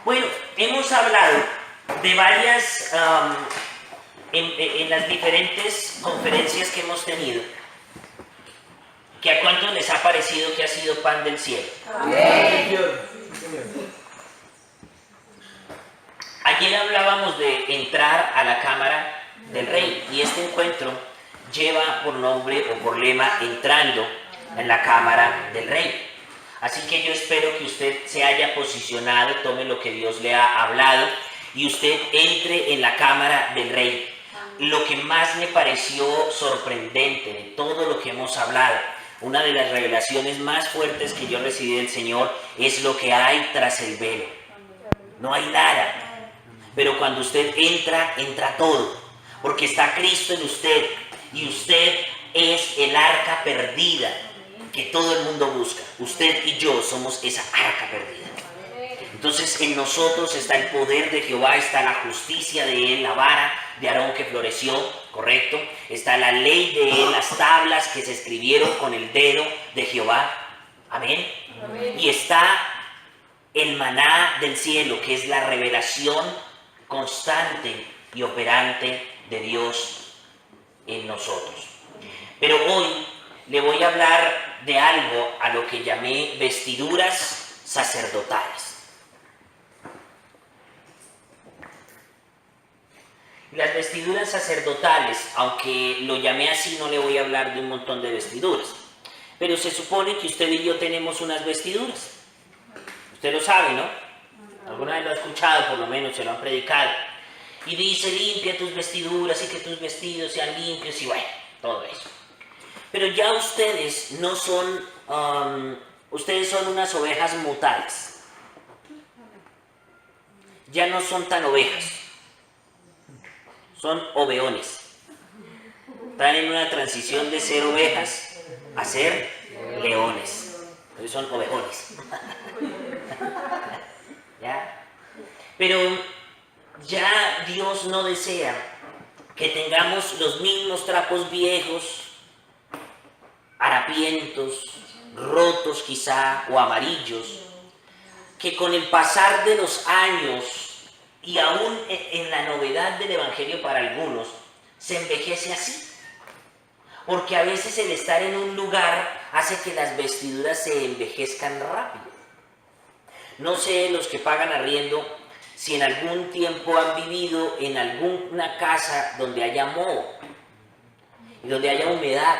Bueno, hemos hablado de varias, en las diferentes conferencias que hemos tenido, que a cuántos les ha parecido que ha sido pan del cielo. Amén. Ayer hablábamos de entrar a la cámara del rey y este encuentro lleva por nombre o por lema entrando en la cámara del rey. Así que yo espero que usted se haya posicionado, tome lo que Dios le ha hablado y usted entre en la cámara del rey. Lo que más me pareció sorprendente de todo lo que hemos hablado, una de las revelaciones más fuertes que yo recibí del Señor es lo que hay tras el velo. No hay nada. Pero cuando usted entra, entra todo, porque está Cristo en usted y usted es el arca perdida que todo el mundo busca. Usted y yo somos esa arca perdida. Entonces en nosotros está el poder de Jehová, está la justicia de Él, la vara de Aarón que floreció, ¿correcto? Está la ley de Él, las tablas que se escribieron con el dedo de Jehová. Amén. Y está el maná del cielo, que es la revelación constante y operante de Dios en nosotros. Pero hoy le voy a hablar de algo a lo que llamé vestiduras sacerdotales. Las vestiduras sacerdotales, aunque lo llamé así, no le voy a hablar de un montón de vestiduras. Pero se supone que usted y yo tenemos unas vestiduras. Usted lo sabe, ¿no? Alguna vez lo ha escuchado, por lo menos se lo han predicado. Y dice, limpia tus vestiduras y que tus vestidos sean limpios y bueno, todo eso. Pero ya ustedes no son, ustedes son unas ovejas mutadas. Ya no son tan ovejas. Son oveones. Están en una transición de ser ovejas a ser leones. Entonces son ovejones. ¿Ya? Pero ya Dios no desea que tengamos los mismos trapos viejos, harapientos, rotos quizá o amarillos, que con el pasar de los años y aún en la novedad del Evangelio para algunos, se envejece así. Porque a veces el estar en un lugar hace que las vestiduras se envejezcan rápido. No sé los que pagan arriendo si en algún tiempo han vivido en alguna casa donde haya moho y donde haya humedad.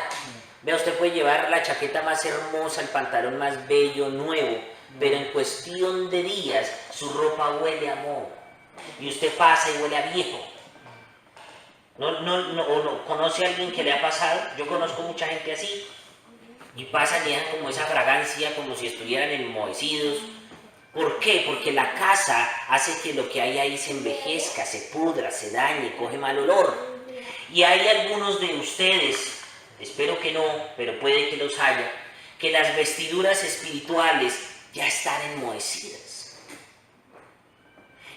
Vea, usted puede llevar la chaqueta más hermosa, el pantalón más bello, nuevo, pero en cuestión de días su ropa huele a moho y usted pasa y huele a viejo. ¿No conoce a alguien que le ha pasado? Yo conozco mucha gente así y pasan y dejan como esa fragancia como si estuvieran enmohecidos. ¿Por qué? Porque la casa hace que lo que hay ahí se envejezca, se pudra, se dañe, coge mal olor. Y hay algunos de ustedes, espero que no, pero puede que los haya, que las vestiduras espirituales ya están enmohecidas.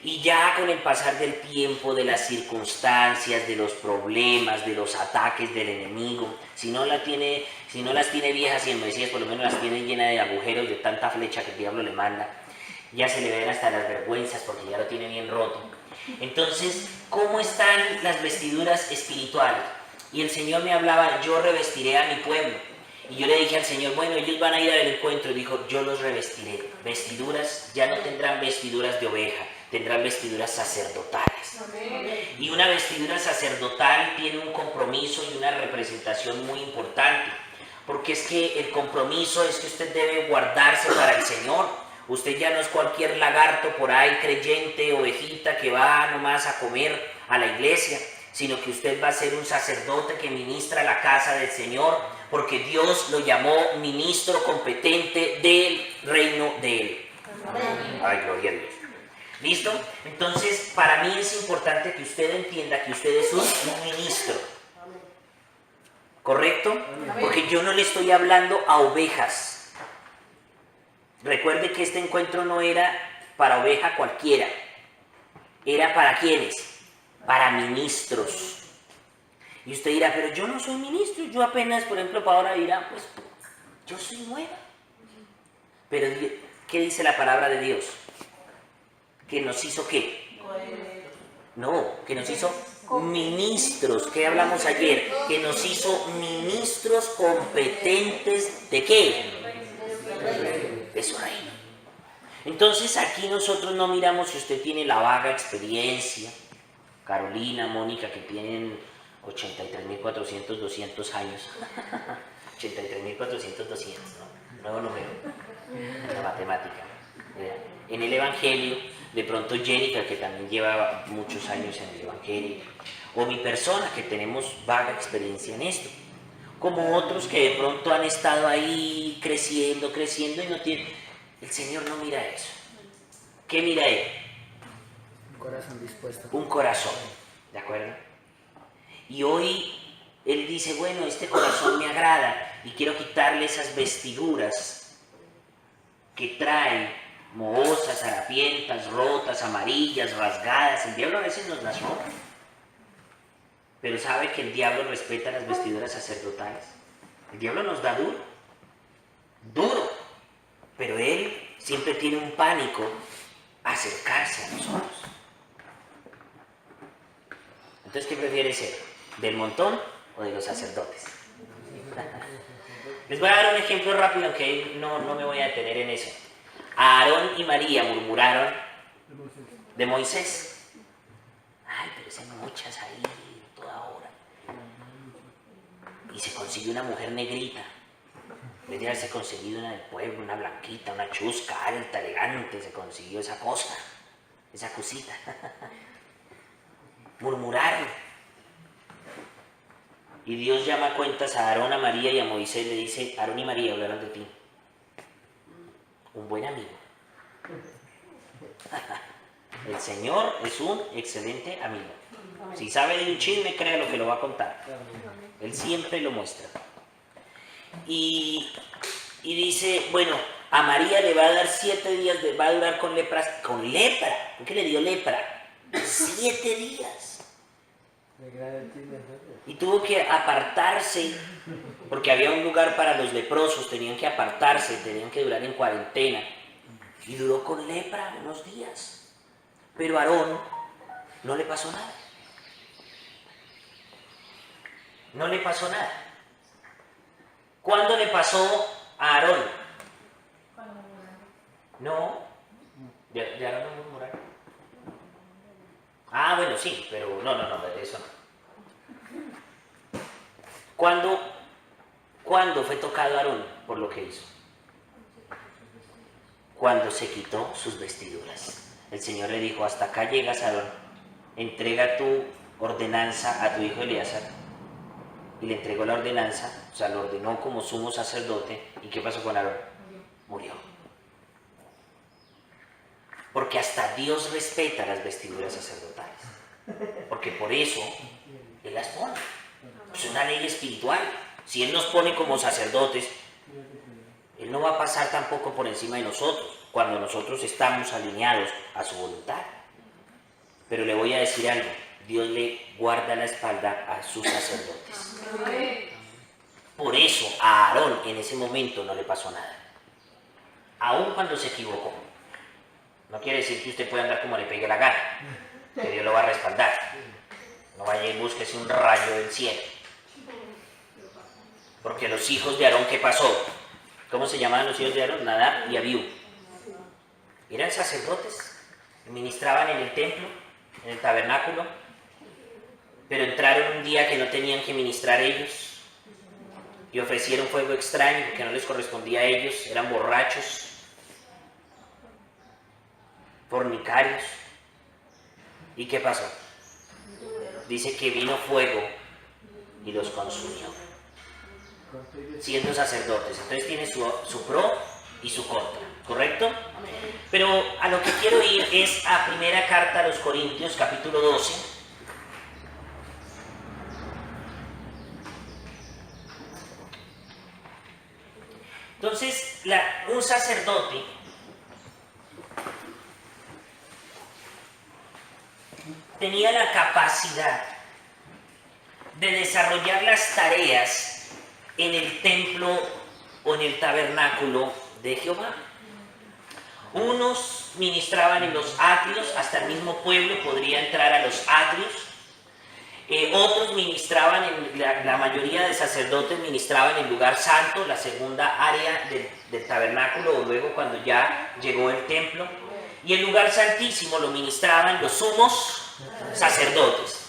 Y ya con el pasar del tiempo, de las circunstancias, de los problemas, de los ataques del enemigo, si no las tiene viejas y enmohecidas, por lo menos las tiene llenas de agujeros de tanta flecha que el diablo le manda, ya se le ven hasta las vergüenzas porque ya lo tiene bien roto. Entonces, ¿cómo están las vestiduras espirituales? Y el Señor me hablaba, yo revestiré a mi pueblo. Y yo le dije al Señor, bueno, ellos van a ir al encuentro. Y dijo, yo los revestiré. Vestiduras, ya no tendrán vestiduras de oveja, tendrán vestiduras sacerdotales. Amén. Y una vestidura sacerdotal tiene un compromiso y una representación muy importante. Porque es que el compromiso es que usted debe guardarse para el Señor. Usted ya no es cualquier lagarto por ahí, creyente, ovejita, que va nomás a comer a la iglesia, sino que usted va a ser un sacerdote que ministra la casa del Señor, porque Dios lo llamó ministro competente del reino de Él. Amén. Ay, gloria a Dios. ¿Listo? Entonces, para mí es importante que usted entienda que usted es un ministro. ¿Correcto? Porque yo no le estoy hablando a ovejas. Recuerde que este encuentro no era para oveja cualquiera. Era para ¿quiénes? Para ministros. Y usted dirá, pero yo no soy ministro. Yo apenas, por ejemplo, para ahora dirá, pues yo soy nueva. Pero ¿qué dice la palabra de Dios? que nos hizo ¿qué? No, que nos hizo ministros. ¿Qué hablamos ayer? Que nos hizo ministros competentes ¿de qué? De su reino. Entonces aquí nosotros no miramos si usted tiene la vaga experiencia, Carolina, Mónica, que tienen 83.400, 200 años. 83.400, 200, ¿no? Nuevo número, la matemática. En el Evangelio, de pronto Jénica, que también lleva muchos años en el Evangelio, o mi persona, que tenemos vaga experiencia en esto, como otros que de pronto han estado ahí creciendo y no tienen... El Señor no mira eso. ¿Qué mira Él? Un corazón dispuesto. Un corazón, ¿de acuerdo? Y hoy Él dice, bueno, este corazón me agrada y quiero quitarle esas vestiduras que trae, mohosas, harapientas, rotas, amarillas, rasgadas. El diablo a veces nos las roba, pero sabe que el diablo respeta las vestiduras sacerdotales. El diablo nos da duro, duro, pero él siempre tiene un pánico a acercarse a nosotros. Entonces, ¿qué prefiere ser? ¿Del montón o de los sacerdotes? Les voy a dar un ejemplo rápido, aunque no me voy a detener en eso. Aarón y María murmuraron de Moisés. Ay, pero hay muchas ahí, toda hora. Y se consiguió una mujer negrita. En vez de haberse conseguido una del pueblo, una blanquita, una chusca, alta, elegante, se consiguió esa cosa, esa cosita. Murmuraron. Y Dios llama a cuentas a Aarón, a María y a Moisés. Le dice, Aarón y María hablaron de ti. Un buen amigo. El Señor es un excelente amigo. Si sabe de un chisme, crea lo que lo va a contar. Él siempre lo muestra. Y dice, bueno, a María le va a dar 7 días, va a durar con lepra. ¿Con lepra? ¿Por qué le dio lepra? 7 días. Y tuvo que apartarse, porque había un lugar para los leprosos, tenían que apartarse, tenían que durar en cuarentena. Y duró con lepra unos días. Pero a Aarón no le pasó nada. No le pasó nada. ¿Cuándo le pasó a Aarón? No. ¿De Aarón no murmuraron? Ah, bueno, sí, pero no, de eso no. ¿Cuándo fue tocado Aarón por lo que hizo? Cuando se quitó sus vestiduras. El Señor le dijo, hasta acá llegas, Aarón, entrega tu ordenanza a tu hijo Eleazar. Y le entregó la ordenanza, o sea, lo ordenó como sumo sacerdote. ¿Y qué pasó con Aarón? Murió. Porque hasta Dios respeta las vestiduras sacerdotales. Porque por eso Él las pone. Es una ley espiritual. Si Él nos pone como sacerdotes, Él no va a pasar tampoco por encima de nosotros, cuando nosotros estamos alineados a su voluntad. Pero le voy a decir algo, Dios le guarda la espalda a sus sacerdotes. Por eso a Aarón en ese momento no le pasó nada. Aun cuando se equivocó. No quiere decir que usted pueda andar como le pegue la gana, que Dios lo va a respaldar. No vaya y búsquese un rayo del cielo. Porque los hijos de Aarón, ¿qué pasó? ¿Cómo se llamaban los hijos de Aarón? Nadab y Abiú. Eran sacerdotes, ministraban en el templo, en el tabernáculo, pero entraron un día que no tenían que ministrar ellos y ofrecieron fuego extraño que no les correspondía a ellos, eran borrachos, fornicarios. ¿Y qué pasó? Dice que vino fuego y los consumió, siendo sacerdotes. Entonces tiene su pro y su contra, ¿correcto? Pero a lo que quiero ir es a primera carta a los Corintios, capítulo 12. Entonces, un sacerdote tenía la capacidad de desarrollar las tareas en el templo o en el tabernáculo de Jehová. Unos ministraban en los atrios, hasta el mismo pueblo podría entrar a los atrios. Otros ministraban, la mayoría de sacerdotes ministraban en el lugar santo, la segunda área del tabernáculo, o luego cuando ya llegó el templo. Y el lugar santísimo lo ministraban los sumos sacerdotes.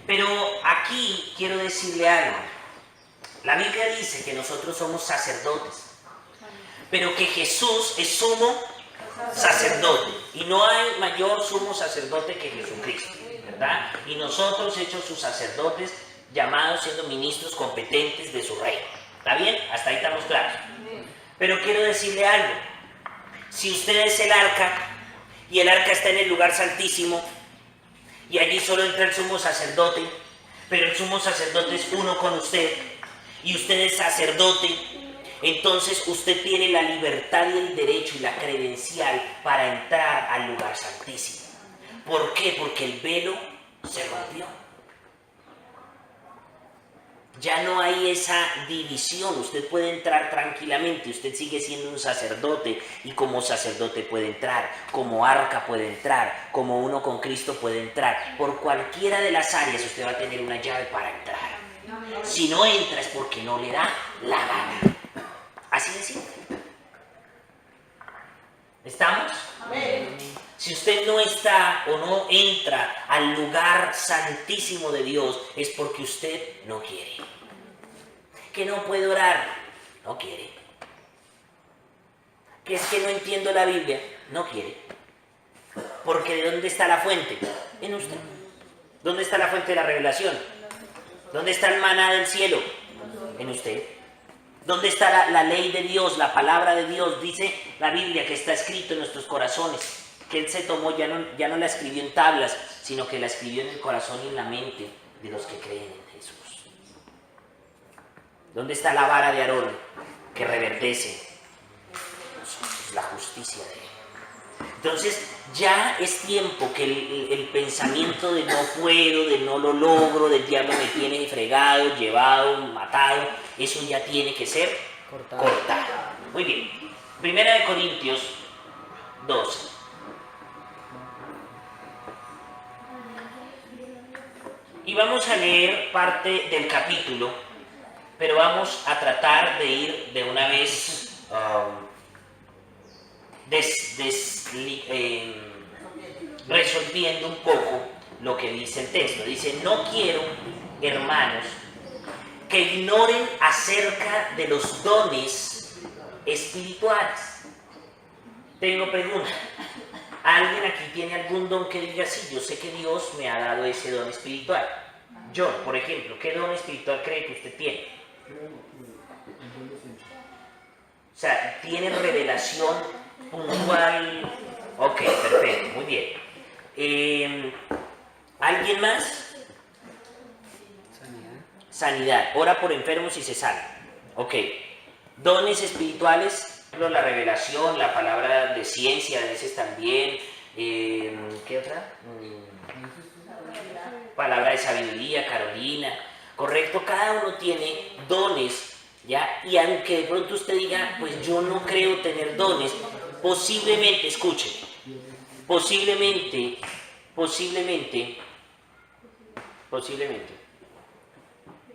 Pero aquí quiero decirle algo. La Biblia dice que nosotros somos sacerdotes, pero que Jesús es sumo sacerdote. Y no hay mayor sumo sacerdote que Jesucristo, ¿verdad? Y nosotros hechos sus sacerdotes, llamados siendo ministros competentes de su reino. ¿Está bien? Hasta ahí estamos claros. Pero quiero decirle algo. Si usted es el arca, y el arca está en el lugar santísimo, y allí solo entra el sumo sacerdote, pero el sumo sacerdote es uno con usted, y usted es sacerdote, entonces usted tiene la libertad y el derecho y la credencial para entrar al lugar santísimo. ¿Por qué? Porque el velo se rompió. Ya no hay esa división, usted puede entrar tranquilamente, usted sigue siendo un sacerdote y como sacerdote puede entrar, como arca puede entrar, como uno con Cristo puede entrar. Por cualquiera de las áreas usted va a tener una llave para entrar. Si no entra es porque no le da la gana. Así de simple. ¿Estamos? Amén. Si usted no está o no entra al lugar santísimo de Dios, es porque usted no quiere. Que no puede orar, no quiere. Que es que no entiendo la Biblia, no quiere. Porque ¿de dónde está la fuente? En usted. ¿Dónde está la fuente de la revelación? ¿Dónde está el maná del cielo? En usted. ¿Dónde está la ley de Dios, la palabra de Dios? Dice la Biblia que está escrito en nuestros corazones, que Él se tomó, ya no la escribió en tablas, sino que la escribió en el corazón y en la mente de los que creen en Jesús. ¿Dónde está la vara de Aarón que reverdece? La justicia de Él. Entonces ya es tiempo que el pensamiento de no puedo, de no lo logro, del diablo me tiene fregado, llevado, matado, eso ya tiene que ser cortado. Muy bien. Primera de Corintios 12. Y vamos a leer parte del capítulo, pero vamos a tratar de ir de una vez resolviendo un poco lo que dice el texto. Dice, no quiero, hermanos, que ignoren acerca de los dones espirituales. Tengo pregunta. ¿Alguien aquí tiene algún don que diga, sí, yo sé que Dios me ha dado ese don espiritual? Yo, por ejemplo, ¿qué don espiritual cree que usted tiene? O sea, ¿tiene revelación puntual? Ok, perfecto, muy bien. ¿Alguien más? Sanidad. Ora por enfermos y se sana. Ok. Dones espirituales, la revelación, la palabra de ciencia, a veces también. ¿Qué otra? Palabra de sabiduría, Carolina. Correcto, cada uno tiene dones, ¿ya? Y aunque de pronto usted diga, pues yo no creo tener dones, posiblemente, escuchen, posiblemente,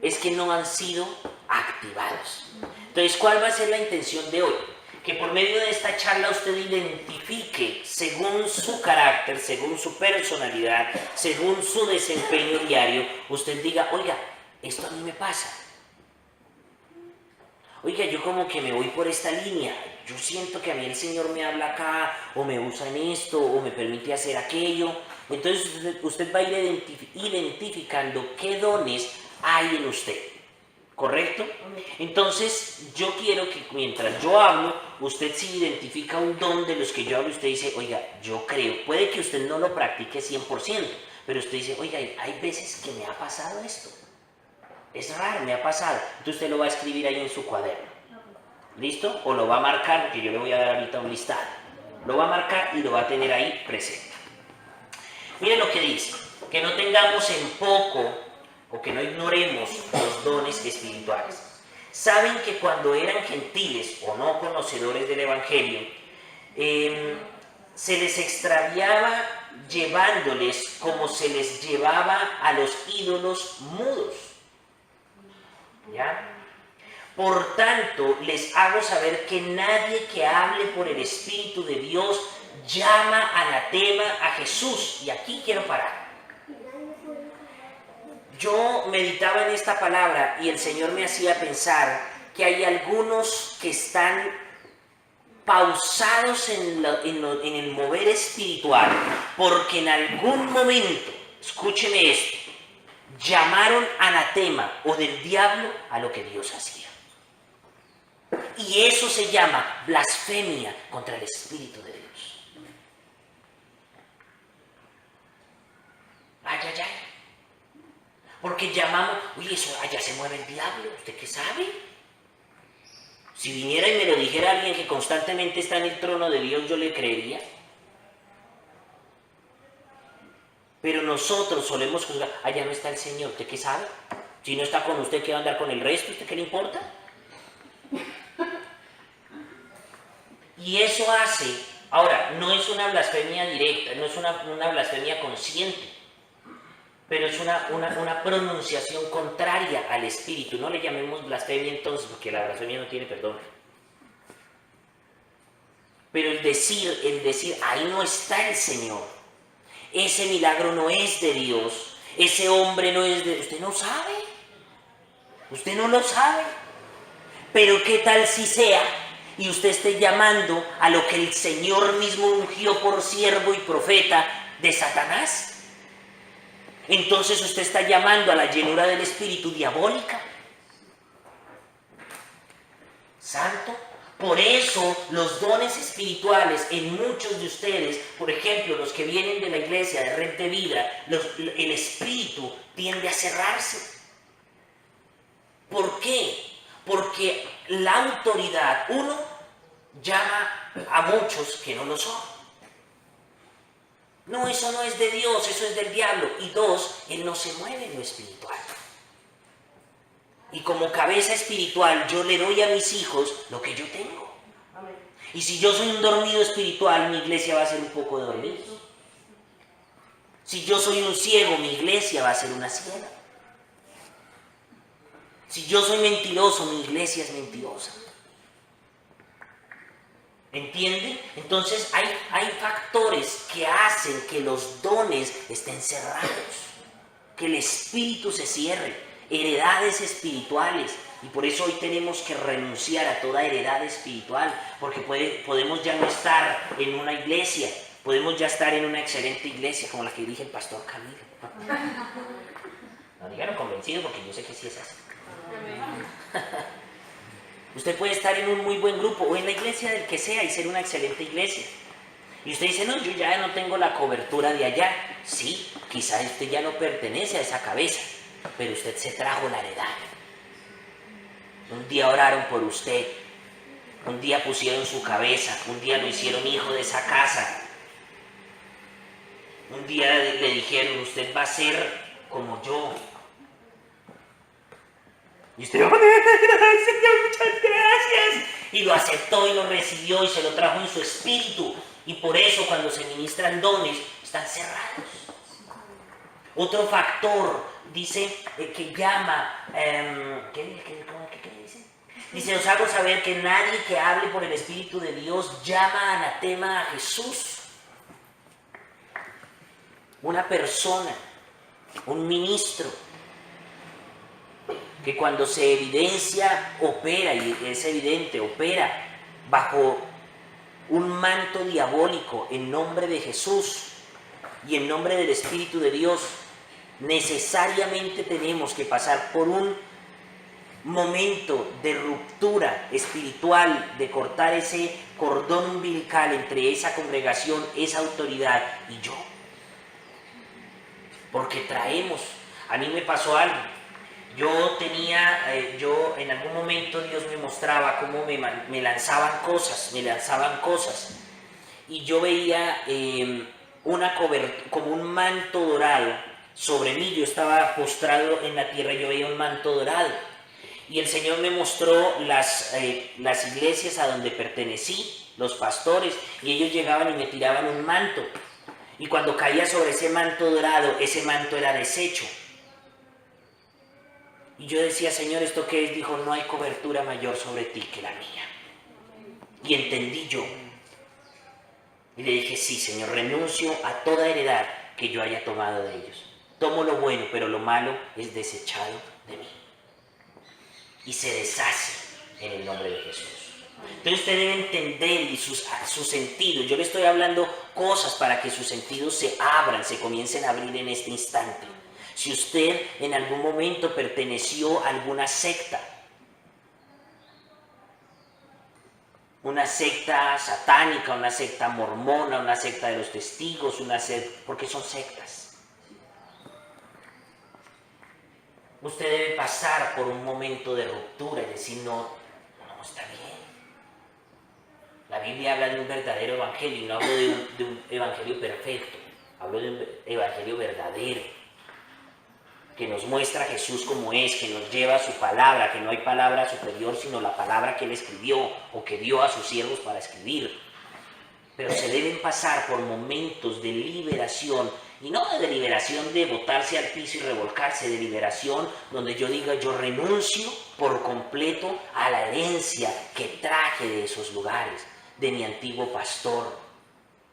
es que no han sido activados. Entonces, ¿cuál va a ser la intención de hoy? Que por medio de esta charla usted identifique, según su carácter, según su personalidad, según su desempeño diario, usted diga, oiga, esto a mí me pasa. Oiga, yo como que me voy por esta línea, yo siento que a mí el Señor me habla acá, o me usa en esto, o me permite hacer aquello. Entonces usted va a ir identificando qué dones hay en usted, ¿correcto? Entonces yo quiero que mientras yo hablo, usted si identifica un don de los que yo hablo, usted dice, oiga, yo creo, puede que usted no lo practique 100%, pero usted dice, oiga, hay veces que me ha pasado esto. Es raro, me ha pasado. Entonces usted lo va a escribir ahí en su cuaderno. ¿Listo? O lo va a marcar, porque yo le voy a dar ahorita un listado. Lo va a marcar y lo va a tener ahí presente. Miren lo que dice. Que no tengamos en poco o que no ignoremos los dones espirituales. Saben que cuando eran gentiles o no conocedores del Evangelio, se les extraviaba llevándoles como se les llevaba a los ídolos mudos. ¿Ya? Por tanto, les hago saber que nadie que hable por el Espíritu de Dios llama anatema a Jesús. Y aquí quiero parar. Yo meditaba en esta palabra y el Señor me hacía pensar que hay algunos que están pausados en el mover espiritual, porque en algún momento, escúcheme esto, llamaron anatema o del diablo a lo que Dios hacía. Y eso se llama blasfemia contra el Espíritu de Dios. Ay, ay, ay. Porque llamamos, uy, eso allá se mueve el diablo, ¿usted qué sabe? Si viniera y me lo dijera alguien que constantemente está en el trono de Dios, yo le creería. Pero nosotros solemos juzgar, allá no está el Señor, ¿usted qué sabe? Si no está con usted, ¿qué va a andar con el resto? ¿Usted qué le importa? Y eso hace, ahora, no es una blasfemia directa, no es una blasfemia consciente, pero es una pronunciación contraria al Espíritu. No le llamemos blasfemia entonces, porque la blasfemia no tiene perdón. Pero el decir, ahí no está el Señor, ese milagro no es de Dios, ese hombre no es de... Usted no sabe, usted no lo sabe, pero ¿qué tal si sea y usted esté llamando a lo que el Señor mismo ungió por siervo y profeta de Satanás? Entonces usted está llamando a la llenura del espíritu diabólica. Santo. Por eso los dones espirituales en muchos de ustedes, por ejemplo, los que vienen de la iglesia de Red de Vida, el espíritu tiende a cerrarse. ¿Por qué? Porque la autoridad, uno, llama a muchos que no lo son. No, eso no es de Dios, eso es del diablo. Y dos, él no se mueve en lo espiritual. Y como cabeza espiritual, yo le doy a mis hijos lo que yo tengo. Y si yo soy un dormido espiritual, mi iglesia va a ser un poco de dormido. Si yo soy un ciego, mi iglesia va a ser una ciega. Si yo soy mentiroso, mi iglesia es mentirosa. ¿Entienden? Entonces hay factores que hacen que los dones estén cerrados, que el espíritu se cierre, heredades espirituales. Y por eso hoy tenemos que renunciar a toda heredad espiritual, porque podemos ya no estar en una iglesia, podemos ya estar en una excelente iglesia como la que dirige el pastor Camilo. No digan convencido, porque yo sé que sí es así. Usted puede estar en un muy buen grupo o en la iglesia del que sea y ser una excelente iglesia. Y usted dice, no, yo ya no tengo la cobertura de allá. Sí, quizás usted ya no pertenece a esa cabeza, pero usted se trajo la heredad. Un día oraron por usted, un día pusieron su cabeza, un día lo hicieron hijo de esa casa. Un día le dijeron, usted va a ser como yo. Y usted, ¡oh, Señor, muchas gracias! Y lo aceptó y lo recibió y se lo trajo en su espíritu. Y por eso cuando se ministran dones, están cerrados. Otro factor, dice, que llama, ¿qué dice? Dice, os hago saber que nadie que hable por el Espíritu de Dios llama anatema a Jesús. Una persona, un ministro, que cuando se evidencia, opera, y es evidente, opera bajo un manto diabólico en nombre de Jesús y en nombre del Espíritu de Dios, necesariamente tenemos que pasar por un momento de ruptura espiritual, de cortar ese cordón umbilical entre esa congregación, esa autoridad y yo. Porque traemos, a mí me pasó algo. Yo en algún momento Dios me mostraba cómo me lanzaban cosas, y yo veía como un manto dorado sobre mí. Yo estaba postrado en la tierra y yo veía un manto dorado, Y el Señor me mostró las iglesias a donde pertenecí, los pastores, y ellos llegaban y me tiraban un manto. Y cuando caía sobre ese manto dorado, ese manto era deshecho. Y yo decía, Señor, ¿esto qué es? Dijo, no hay cobertura mayor sobre ti que la mía. Y entendí yo. Y le dije, sí, Señor, renuncio a toda heredad que yo haya tomado de ellos. Tomo lo bueno, pero lo malo es desechado de mí. Y se deshace en el nombre de Jesús. Entonces usted debe entender y sus sentidos. Yo le estoy hablando cosas para que sus sentidos se abran, se comiencen a abrir en este instante. Si usted en algún momento perteneció a alguna secta, una secta satánica, una secta mormona, una secta de los testigos, porque son sectas. Usted debe pasar por un momento de ruptura y decir, no está bien. La Biblia habla de un verdadero evangelio, y no hablo de un evangelio perfecto, hablo de un evangelio verdadero, que nos muestra a Jesús como es, que nos lleva a su palabra, que no hay palabra superior sino la palabra que Él escribió o que dio a sus siervos para escribir. Pero se deben pasar por momentos de liberación, y no de liberación de botarse al piso y revolcarse, de liberación donde yo diga, yo renuncio por completo a la herencia que traje de esos lugares, de mi antiguo pastor.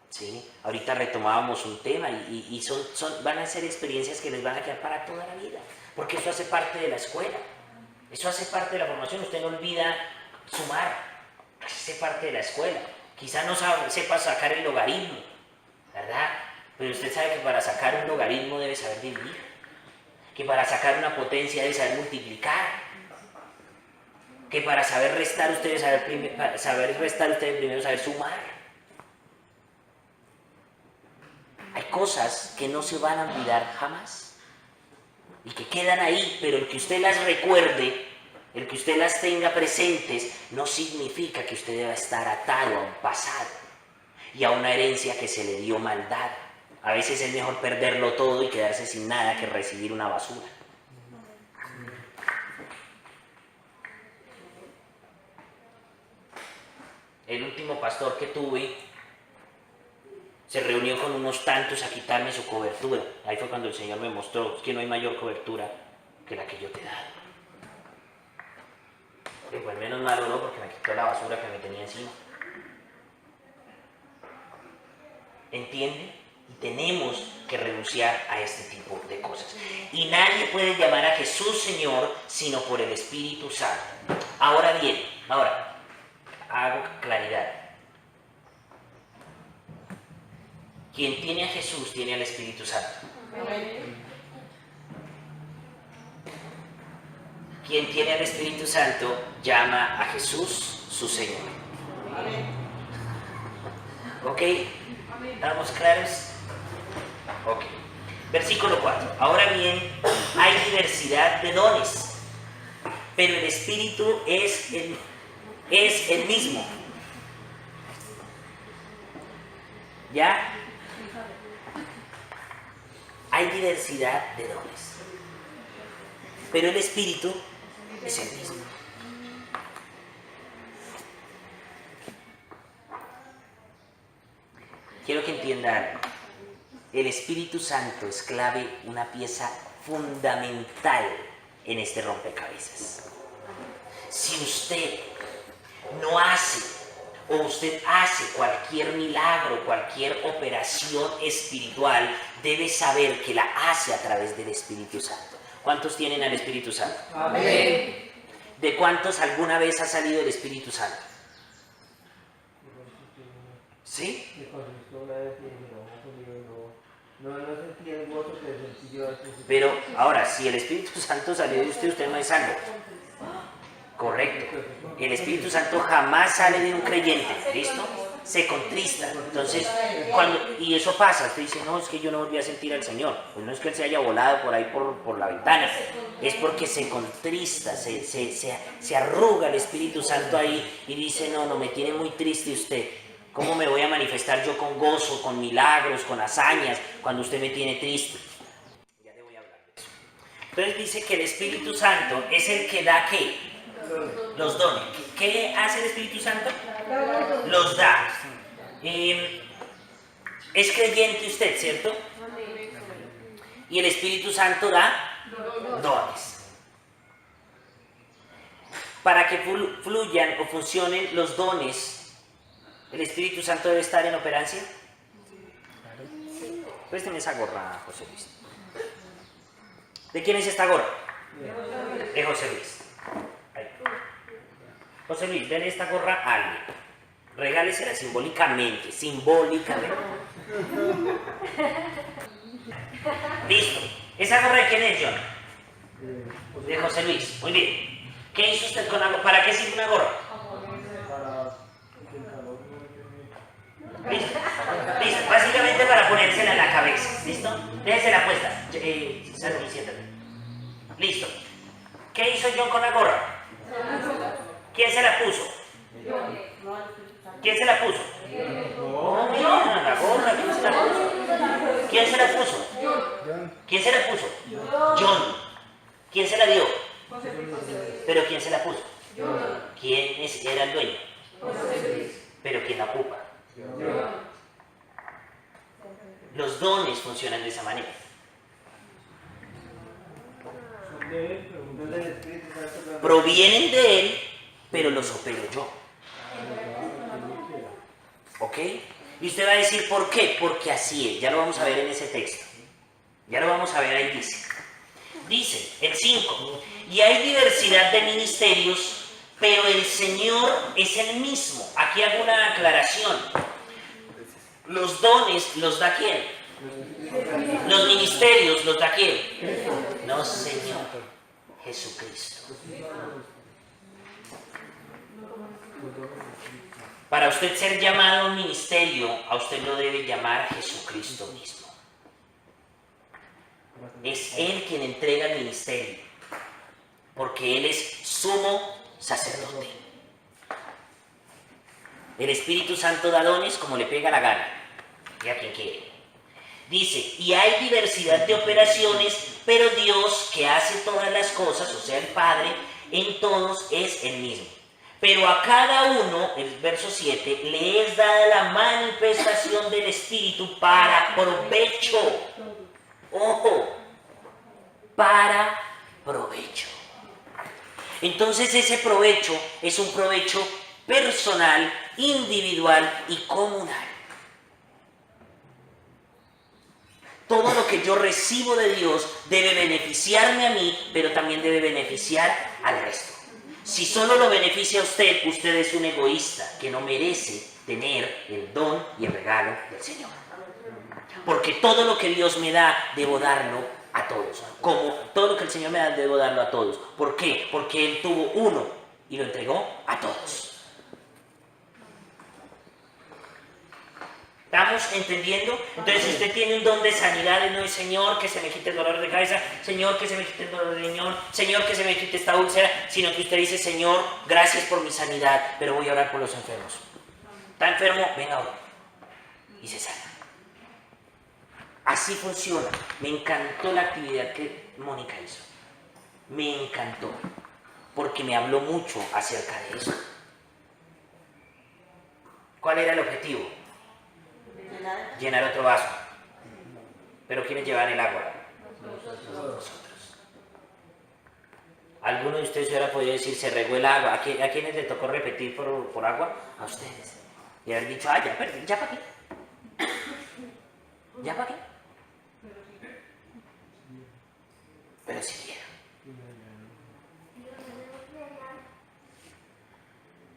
¿Sí? Ahorita retomábamos un tema y van a ser experiencias que les van a quedar para toda la vida, porque eso hace parte de la escuela, eso hace parte de la formación. Usted no olvida sumar, hace parte de la escuela. Quizá no sepa sacar el logaritmo, ¿verdad? Pero usted sabe que para sacar un logaritmo debe saber dividir, que para sacar una potencia debe saber multiplicar, que para saber restar usted debe primero saber sumar. Hay cosas que no se van a olvidar jamás y que quedan ahí, pero el que usted las recuerde, el que usted las tenga presentes, no significa que usted deba estar atado a un pasado y a una herencia que se le dio mal dada. A veces es mejor perderlo todo y quedarse sin nada que recibir una basura. El último pastor que tuve se reunió con unos tantos a quitarme su cobertura. Ahí fue cuando el Señor me mostró que no hay mayor cobertura que la que yo te he dado. Y pues menos mal no, porque me quitó la basura que me tenía encima. ¿Entiende? Y tenemos que renunciar a este tipo de cosas. Y nadie puede llamar a Jesús Señor sino por el Espíritu Santo. Ahora bien, hago claridad. Quien tiene a Jesús tiene al Espíritu Santo. Quien tiene al Espíritu Santo llama a Jesús su Señor. ¿Ok? ¿Estamos claros? Ok. Versículo 4. Ahora bien, hay diversidad de dones, pero el Espíritu es el mismo. ¿Ya? Hay diversidad de dones, pero el Espíritu es el mismo. Quiero que entiendan, el Espíritu Santo es clave, una pieza fundamental en este rompecabezas. Si usted no hace o usted hace cualquier milagro, cualquier operación espiritual, debe saber que la hace a través del Espíritu Santo. ¿Cuántos tienen al Espíritu Santo? Amén. ¿De cuántos alguna vez ha salido el Espíritu Santo? ¿Sí? Pero ahora, si el Espíritu Santo salió de usted, usted no es salvo. Correcto. El Espíritu Santo jamás sale de un creyente, ¿listo? Se contrista. Entonces, y eso pasa, usted dice, no, es que yo no volví a sentir al Señor. Pues no es que Él se haya volado por ahí por la ventana, es porque se contrista, se arruga el Espíritu Santo ahí y dice, no, me tiene muy triste usted. ¿Cómo me voy a manifestar yo con gozo, con milagros, con hazañas, cuando usted me tiene triste? Ya le voy a hablar de eso. Entonces dice que el Espíritu Santo es el que da, ¿qué? Los dones. ¿Qué hace el Espíritu Santo? Los da. Es creyente usted, ¿cierto? Y el Espíritu Santo da dones. Para que fluyan o funcionen los dones, ¿el Espíritu Santo debe estar en operancia? Présteme esa gorra, José Luis. ¿De quién es esta gorra? De José Luis. Ahí. José Luis, denle esta gorra a alguien. Regálesela simbólicamente. Listo. ¿Esa gorra de quién es, John? De José Luis. Muy bien. ¿Qué hizo usted con la gorra? ¿Para qué sirve una gorra? Listo. Listo. Básicamente para ponérsela en la cabeza. ¿Listo? Déjesela puesta. Siéntate. Listo. ¿Qué hizo John con la gorra? ¿Quién se la puso? ¿Quién se la puso? No, mira, la gorra. ¿Quién se la puso? ¿Quién se la puso? ¿Quién se la puso? John. ¿Quién se la dio? ¿Pero quién se la puso? ¿Quién era el dueño? ¿Pero quién la ocupa? Los dones funcionan de esa manera. Provienen de Él, pero los opero yo. ¿Ok? Y usted va a decir, ¿por qué? Porque así es. Ya lo vamos a ver en ese texto. Ya lo vamos a ver ahí, dice. Dice, el 5. Y hay diversidad de ministerios, pero el Señor es el mismo. Aquí hago una aclaración. Los dones los da ¿quién? Los ministerios los da ¿quién? No, Señor. Jesucristo. Para usted ser llamado a un ministerio, a usted lo debe llamar Jesucristo mismo. Es Él quien entrega el ministerio, porque Él es sumo sacerdote. El Espíritu Santo da dones como le pega la gana, y a quien quiere. Dice, y hay diversidad de operaciones, pero Dios que hace todas las cosas, o sea el Padre, en todos es el mismo. Pero a cada uno, el verso 7, le es dada la manifestación del Espíritu para provecho. Ojo, para provecho. Entonces ese provecho es un provecho personal, individual y comunal. Todo lo que yo recibo de Dios debe beneficiarme a mí, pero también debe beneficiar al resto. Si solo lo beneficia a usted, usted es un egoísta que no merece tener el don y el regalo del Señor. Porque todo lo que Dios me da, debo darlo a todos. Como todo lo que el Señor me da, debo darlo a todos. ¿Por qué? Porque Él tuvo uno y lo entregó a todos. ¿Estamos entendiendo? Entonces, si usted tiene un don de sanidad, no es Señor, que se me quite el dolor de cabeza, Señor, que se me quite el dolor de riñón, Señor, que se me quite esta úlcera, sino que usted dice, Señor, gracias por mi sanidad, pero voy a orar por los enfermos. ¿Está enfermo? Venga, ahora. Y se sana. Así funciona. Me encantó la actividad que Mónica hizo. Me encantó. Porque me habló mucho acerca de eso. ¿Cuál era el objetivo? Llenar otro vaso. ¿Pero quiénes llevan el agua? Nosotros. ¿Alguno de ustedes hubiera podido decir, se regó el agua? ¿A quiénes le tocó repetir por agua? A ustedes. Y haber dicho, ya perdí, ¿ya para qué? ¿Ya para qué? Pero si quiero.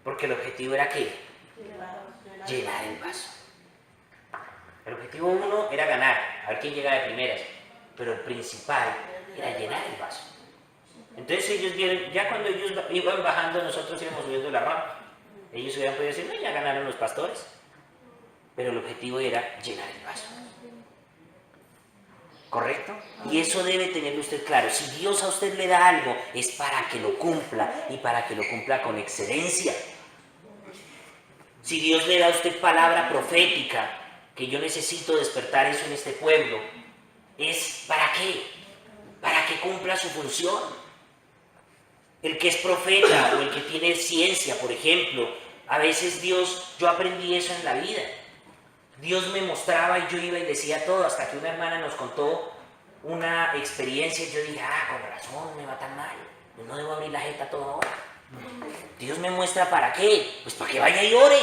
Porque el objetivo era ¿qué? Llenar el vaso. El objetivo 1 era ganar, a ver quién llega de primeras, pero el principal era llenar el vaso. Entonces ellos vieron, ya cuando ellos iban bajando, nosotros íbamos subiendo la rampa. Ellos hubieran podido decir, no, ya ganaron los pastores. Pero el objetivo era llenar el vaso. ¿Correcto? Y eso debe tenerlo usted claro. Si Dios a usted le da algo, es para que lo cumpla y para que lo cumpla con excelencia. Si Dios le da a usted palabra profética, que yo necesito despertar eso en este pueblo, ¿es para qué? Para que cumpla su función. El que es profeta o el que tiene ciencia, por ejemplo, a veces Dios, yo aprendí eso en la vida. Dios me mostraba y yo iba y decía todo, hasta que una hermana nos contó una experiencia y yo dije, con razón, me va tan mal, pues no debo abrir la jeta toda hora. Dios me muestra para qué, pues para que vaya y ore,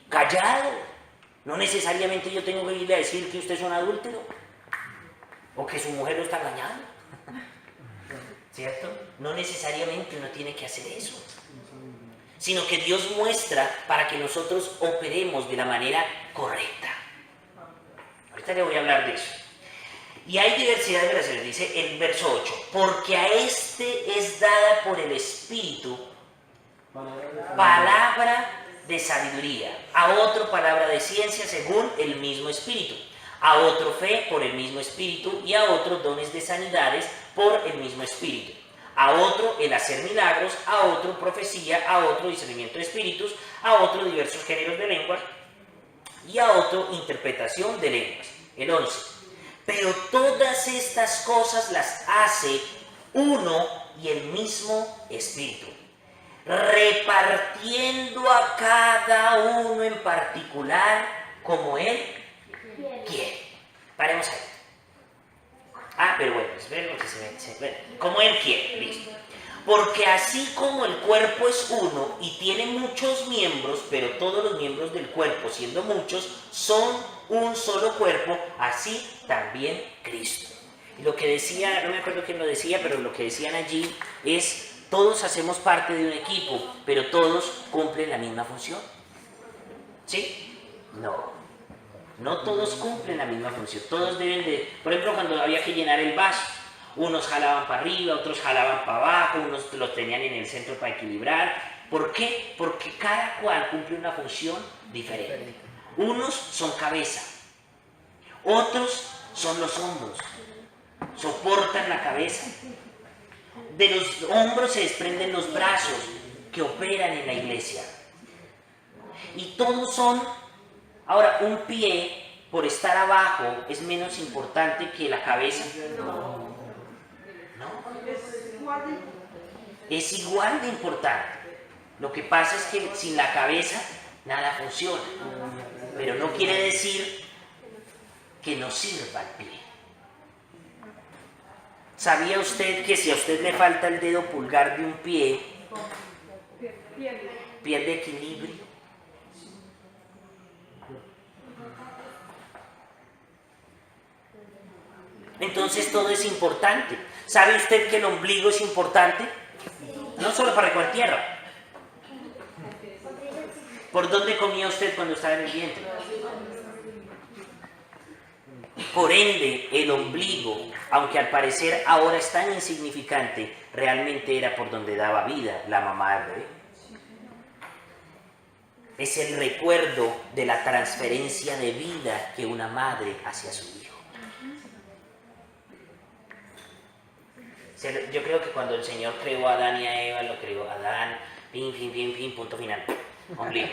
callado. No necesariamente yo tengo que irle a decir que usted es un adúltero o que su mujer lo está engañando, ¿cierto? No necesariamente uno tiene que hacer eso, sino que Dios muestra para que nosotros operemos de la manera correcta. Ahorita le voy a hablar de eso. Y hay diversidad de versiones, dice el verso 8, porque a este es dada por el Espíritu palabra de sabiduría, a otro palabra de ciencia según el mismo Espíritu, a otro fe por el mismo Espíritu y a otro dones de sanidades por el mismo Espíritu, a otro el hacer milagros, a otro profecía, a otro discernimiento de espíritus, a otro diversos géneros de lenguas y a otro interpretación de lenguas. El 11. Pero todas estas cosas las hace uno y el mismo Espíritu, repartiendo a cada uno en particular como Él quiere. Paremos ahí. Pero bueno, esperen que se ve. Como Él quiere, listo. Porque así como el cuerpo es uno y tiene muchos miembros, pero todos los miembros del cuerpo, siendo muchos, son un solo cuerpo, así también Cristo. Y lo que decía, no me acuerdo quién lo decía, pero lo que decían allí es, todos hacemos parte de un equipo, pero todos cumplen la misma función. ¿Sí? No todos cumplen la misma función. Todos deben de, por ejemplo, cuando había que llenar el vaso, unos jalaban para arriba, otros jalaban para abajo, unos los tenían en el centro para equilibrar. ¿Por qué? Porque cada cual cumple una función diferente. Unos son cabeza, otros son los hombros, soportan la cabeza. De los hombros se desprenden los brazos que operan en la iglesia. Y todos son, ahora, un pie por estar abajo es menos importante que la cabeza. No. Es igual de importante. Lo que pasa es que sin la cabeza nada funciona. Pero no quiere decir que no sirva el pie. ¿Sabía usted que si a usted le falta el dedo pulgar de un pie, pierde equilibrio? Entonces todo es importante. ¿Sabe usted que el ombligo es importante? No solo para recoger tierra. ¿Por dónde comía usted cuando estaba en el vientre? Por ende, el ombligo, aunque al parecer ahora es tan insignificante, realmente era por donde daba vida la mamá del bebé. Es el recuerdo de la transferencia de vida que una madre hace a su hijo. Yo creo que cuando el Señor creó a Adán y a Eva, lo creó Adán, fin, punto final, ombligo.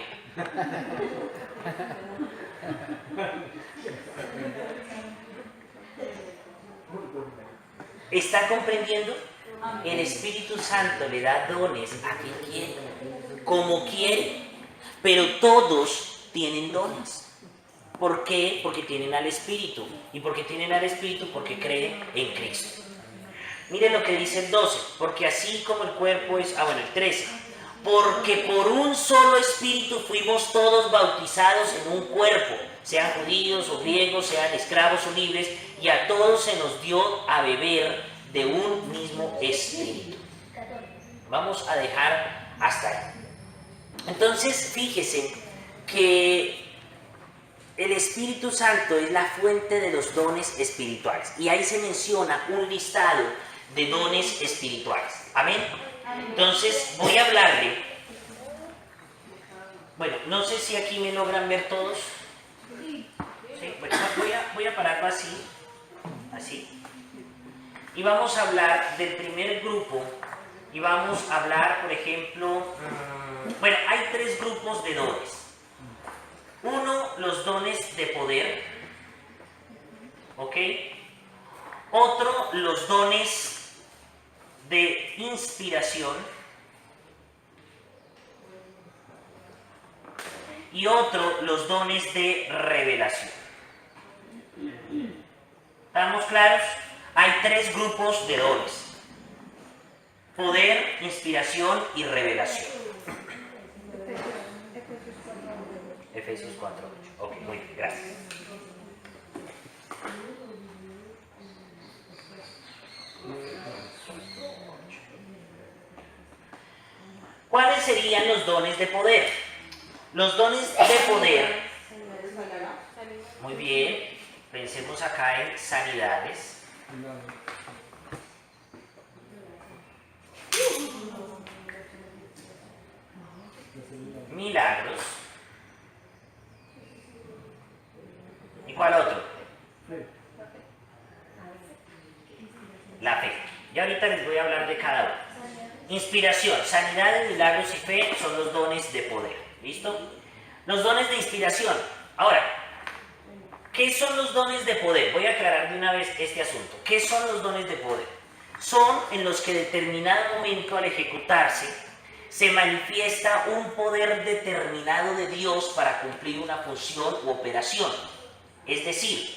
¿Está comprendiendo? El Espíritu Santo le da dones a quien quiere, como quiere, pero todos tienen dones. ¿Por qué? Porque tienen al Espíritu. ¿Y porque tienen al Espíritu? Porque creen en Cristo. Miren lo que dice el 12, porque así como el cuerpo es, el 13, porque por un solo Espíritu fuimos todos bautizados en un cuerpo, sean judíos o griegos, sean esclavos o libres, y a todos se nos dio a beber de un mismo Espíritu. Vamos a dejar hasta ahí. Entonces, fíjese que el Espíritu Santo es la fuente de los dones espirituales, y ahí se menciona un listado de dones espirituales. ¿Amén? Entonces voy a hablarle. Bueno, no sé si aquí me logran ver todos. ¿Sí? Bueno, voy a pararlo así. Y vamos a hablar del primer grupo. Y vamos a hablar, por ejemplo, hay 3 grupos de dones. Uno, los dones de poder. ¿Ok? Otro, los dones de inspiración. y otro los dones de revelación. ¿Estamos claros? Hay 3 grupos de dones: poder, inspiración y revelación. Efesios 4:8. Ok, muy bien, gracias. ¿Cuáles serían los dones de poder? Los dones de poder, muy bien, pensemos acá en sanidades, milagros, ¿y cuál otro? La fe. Y ahorita les voy a hablar de cada uno. Inspiración, sanidades, milagros y fe son los dones de poder. ¿Listo? Los dones de inspiración. Ahora, ¿qué son los dones de poder? Voy a aclarar de una vez este asunto. ¿Qué son los dones de poder? Son en los que en determinado momento, al ejecutarse, se manifiesta un poder determinado de Dios para cumplir una función u operación. Es decir,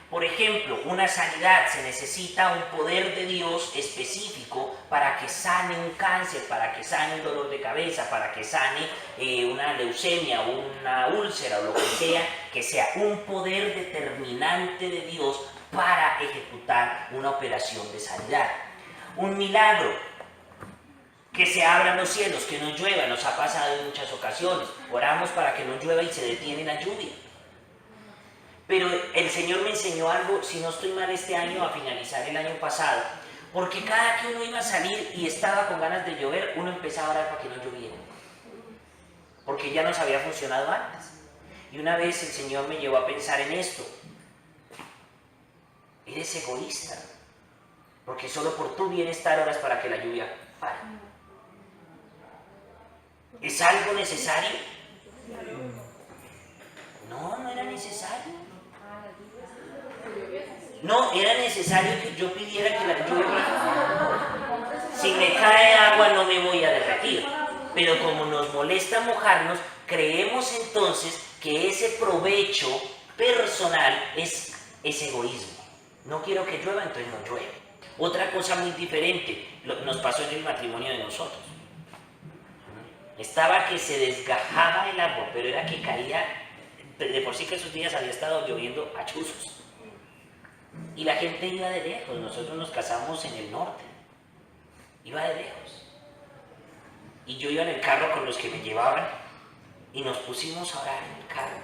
por ejemplo, una sanidad, se necesita un poder de Dios específico para que sane un cáncer, para que sane un dolor de cabeza, para que sane una leucemia, una úlcera o lo que sea un poder determinante de Dios para ejecutar una operación de sanidad. Un milagro, que se abran los cielos, que no llueva, nos ha pasado en muchas ocasiones. Oramos para que no llueva y se detiene la lluvia. Pero el Señor me enseñó algo, si no estoy mal, este año, a finalizar el año pasado, porque cada que uno iba a salir y estaba con ganas de llover, uno empezaba a orar para que no lloviera, porque ya nos había funcionado antes. Y una vez el Señor me llevó a pensar en esto: eres egoísta, porque solo por tu bienestar oras para que la lluvia pare. ¿Es algo necesario? No, no era necesario. No, era necesario que yo pidiera que la lluvia... Si me cae agua no me voy a derretir. Pero como nos molesta mojarnos, creemos entonces que ese provecho personal es egoísmo. No quiero que llueva, entonces no llueve. Otra cosa muy diferente nos pasó en el matrimonio de nosotros. Estaba que se desgajaba el árbol, pero era que caía, de por sí que esos días había estado lloviendo a chuzos. Y la gente iba de lejos. Nosotros nos casamos en el norte. Iba de lejos. Y yo iba en el carro con los que me llevaban y nos pusimos a orar en el carro.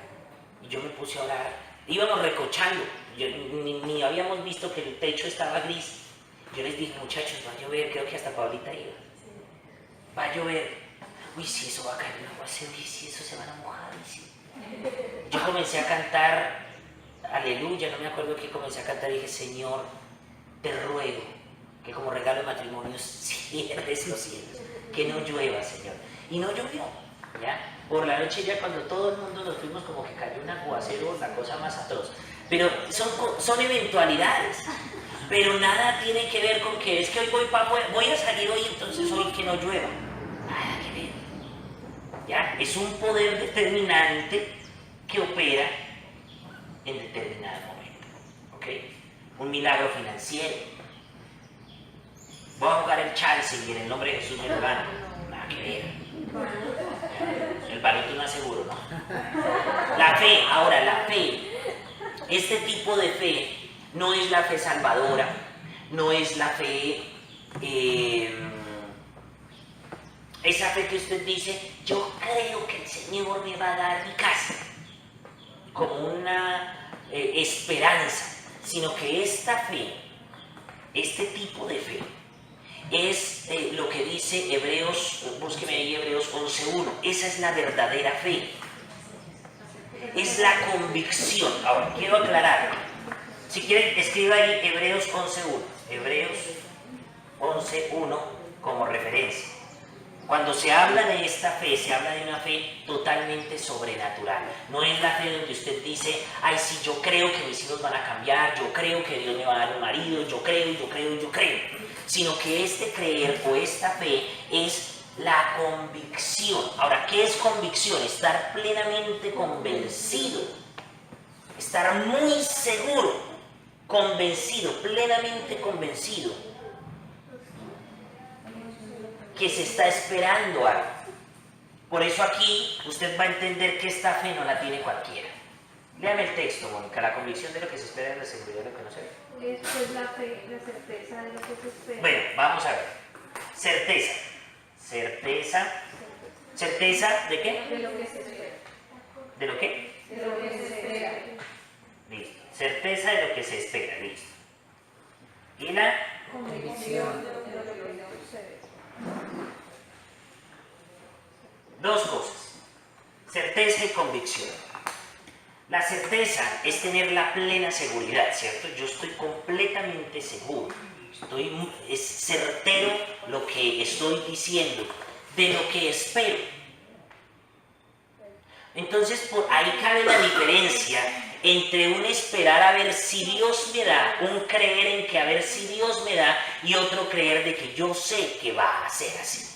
Y yo me puse a orar. Íbamos recochando. Ni habíamos visto que el techo estaba gris. Yo les dije: muchachos, va a llover. Creo que hasta Paulita iba. Va a llover. Uy, si eso va a caer en aguacero, uy, si eso se van a mojar. Sí. Yo comencé a cantar aleluya, no me acuerdo qué comencé a cantar, y dije: Señor, te ruego que como regalo de matrimonio cierres los cielos, que no llueva, Señor. Y no llovió, ¿ya? Por la noche, ya cuando todo el mundo nos fuimos, como que cayó un aguacero, la cosa más atroz. Pero son eventualidades, pero nada tiene que ver con que es que hoy voy a salir hoy, entonces hoy que no llueva. Nada que ver, ¿ya? Es un poder determinante que opera en determinado momento, ¿ok? Un milagro financiero. Voy a jugar el Chelsea y en el nombre de Jesús me lo gano. Nada que ver. El balón no aseguro, ¿no? La fe, ahora la fe, este tipo de fe no es la fe salvadora, no es la fe, esa fe que usted dice: yo creo que el Señor me va a dar mi casa, como una esperanza, sino que esta fe, este tipo de fe, es lo que dice Hebreos, búsqueme ahí Hebreos 11:1, esa es la verdadera fe, es la convicción. Ahora, quiero aclarar, si quieren escriba ahí Hebreos 11:1, Hebreos 11:1 como referencia. Cuando se habla de esta fe, se habla de una fe totalmente sobrenatural. No es la fe donde usted dice: ay, sí, yo creo que mis hijos van a cambiar, yo creo que Dios me va a dar un marido, yo creo. Sino que este creer o esta fe es La convicción. Ahora, ¿qué es convicción? Estar plenamente convencido. Estar muy seguro, convencido, plenamente convencido que se está esperando algo. Por eso aquí usted va a entender que esta fe no la tiene cualquiera. Léame el texto, Mónica. La convicción de lo que se espera es la seguridad de lo que no se ve. Esto es la fe, la certeza de lo que se espera. Bueno, vamos a ver. Certeza. Certeza. ¿Certeza de qué? De lo que se espera. ¿De lo qué? De lo que se espera. Listo. Certeza de lo que se espera. Listo. Y la Convicción de lo que no se ve. dos cosas. Certeza y convicción. La certeza es tener la plena seguridad, ¿cierto? Yo estoy completamente seguro. Es certero lo que estoy diciendo, de lo que espero. Entonces, por ahí cabe la diferencia entre un esperar a ver si Dios me da, un creer en que a ver si Dios me da, y otro creer de que yo sé que va a ser así.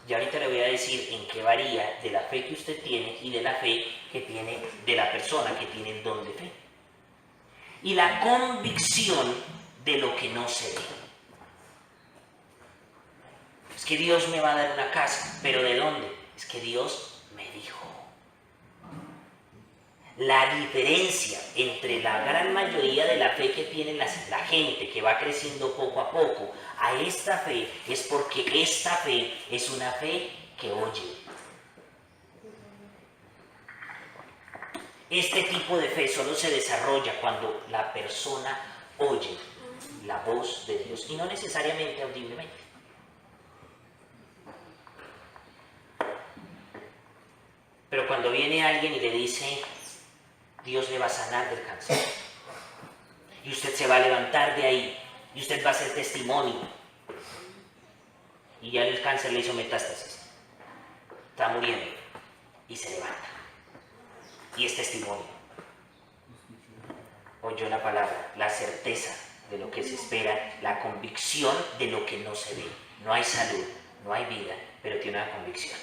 Y ahorita le voy a decir en qué varía de la fe que usted tiene y de la fe que tiene de la persona que tiene el don de fe. Y la convicción de lo que no se ve. Es que Dios me va a dar una casa, pero ¿de dónde? Es que Dios me dijo. La diferencia entre la gran mayoría de la fe que tiene la gente que va creciendo poco a poco a esta fe es porque esta fe es una fe que oye. Este tipo de fe solo se desarrolla cuando la persona oye la voz de Dios y no necesariamente audiblemente. Pero cuando viene alguien y le dice, Dios le va a sanar del cáncer, y usted se va a levantar de ahí, y usted va a ser testimonio, y ya el cáncer le hizo metástasis, está muriendo, y se levanta, y es testimonio. Oyó la palabra, la certeza de lo que se espera, la convicción de lo que no se ve. No hay salud, no hay vida, pero tiene una convicción.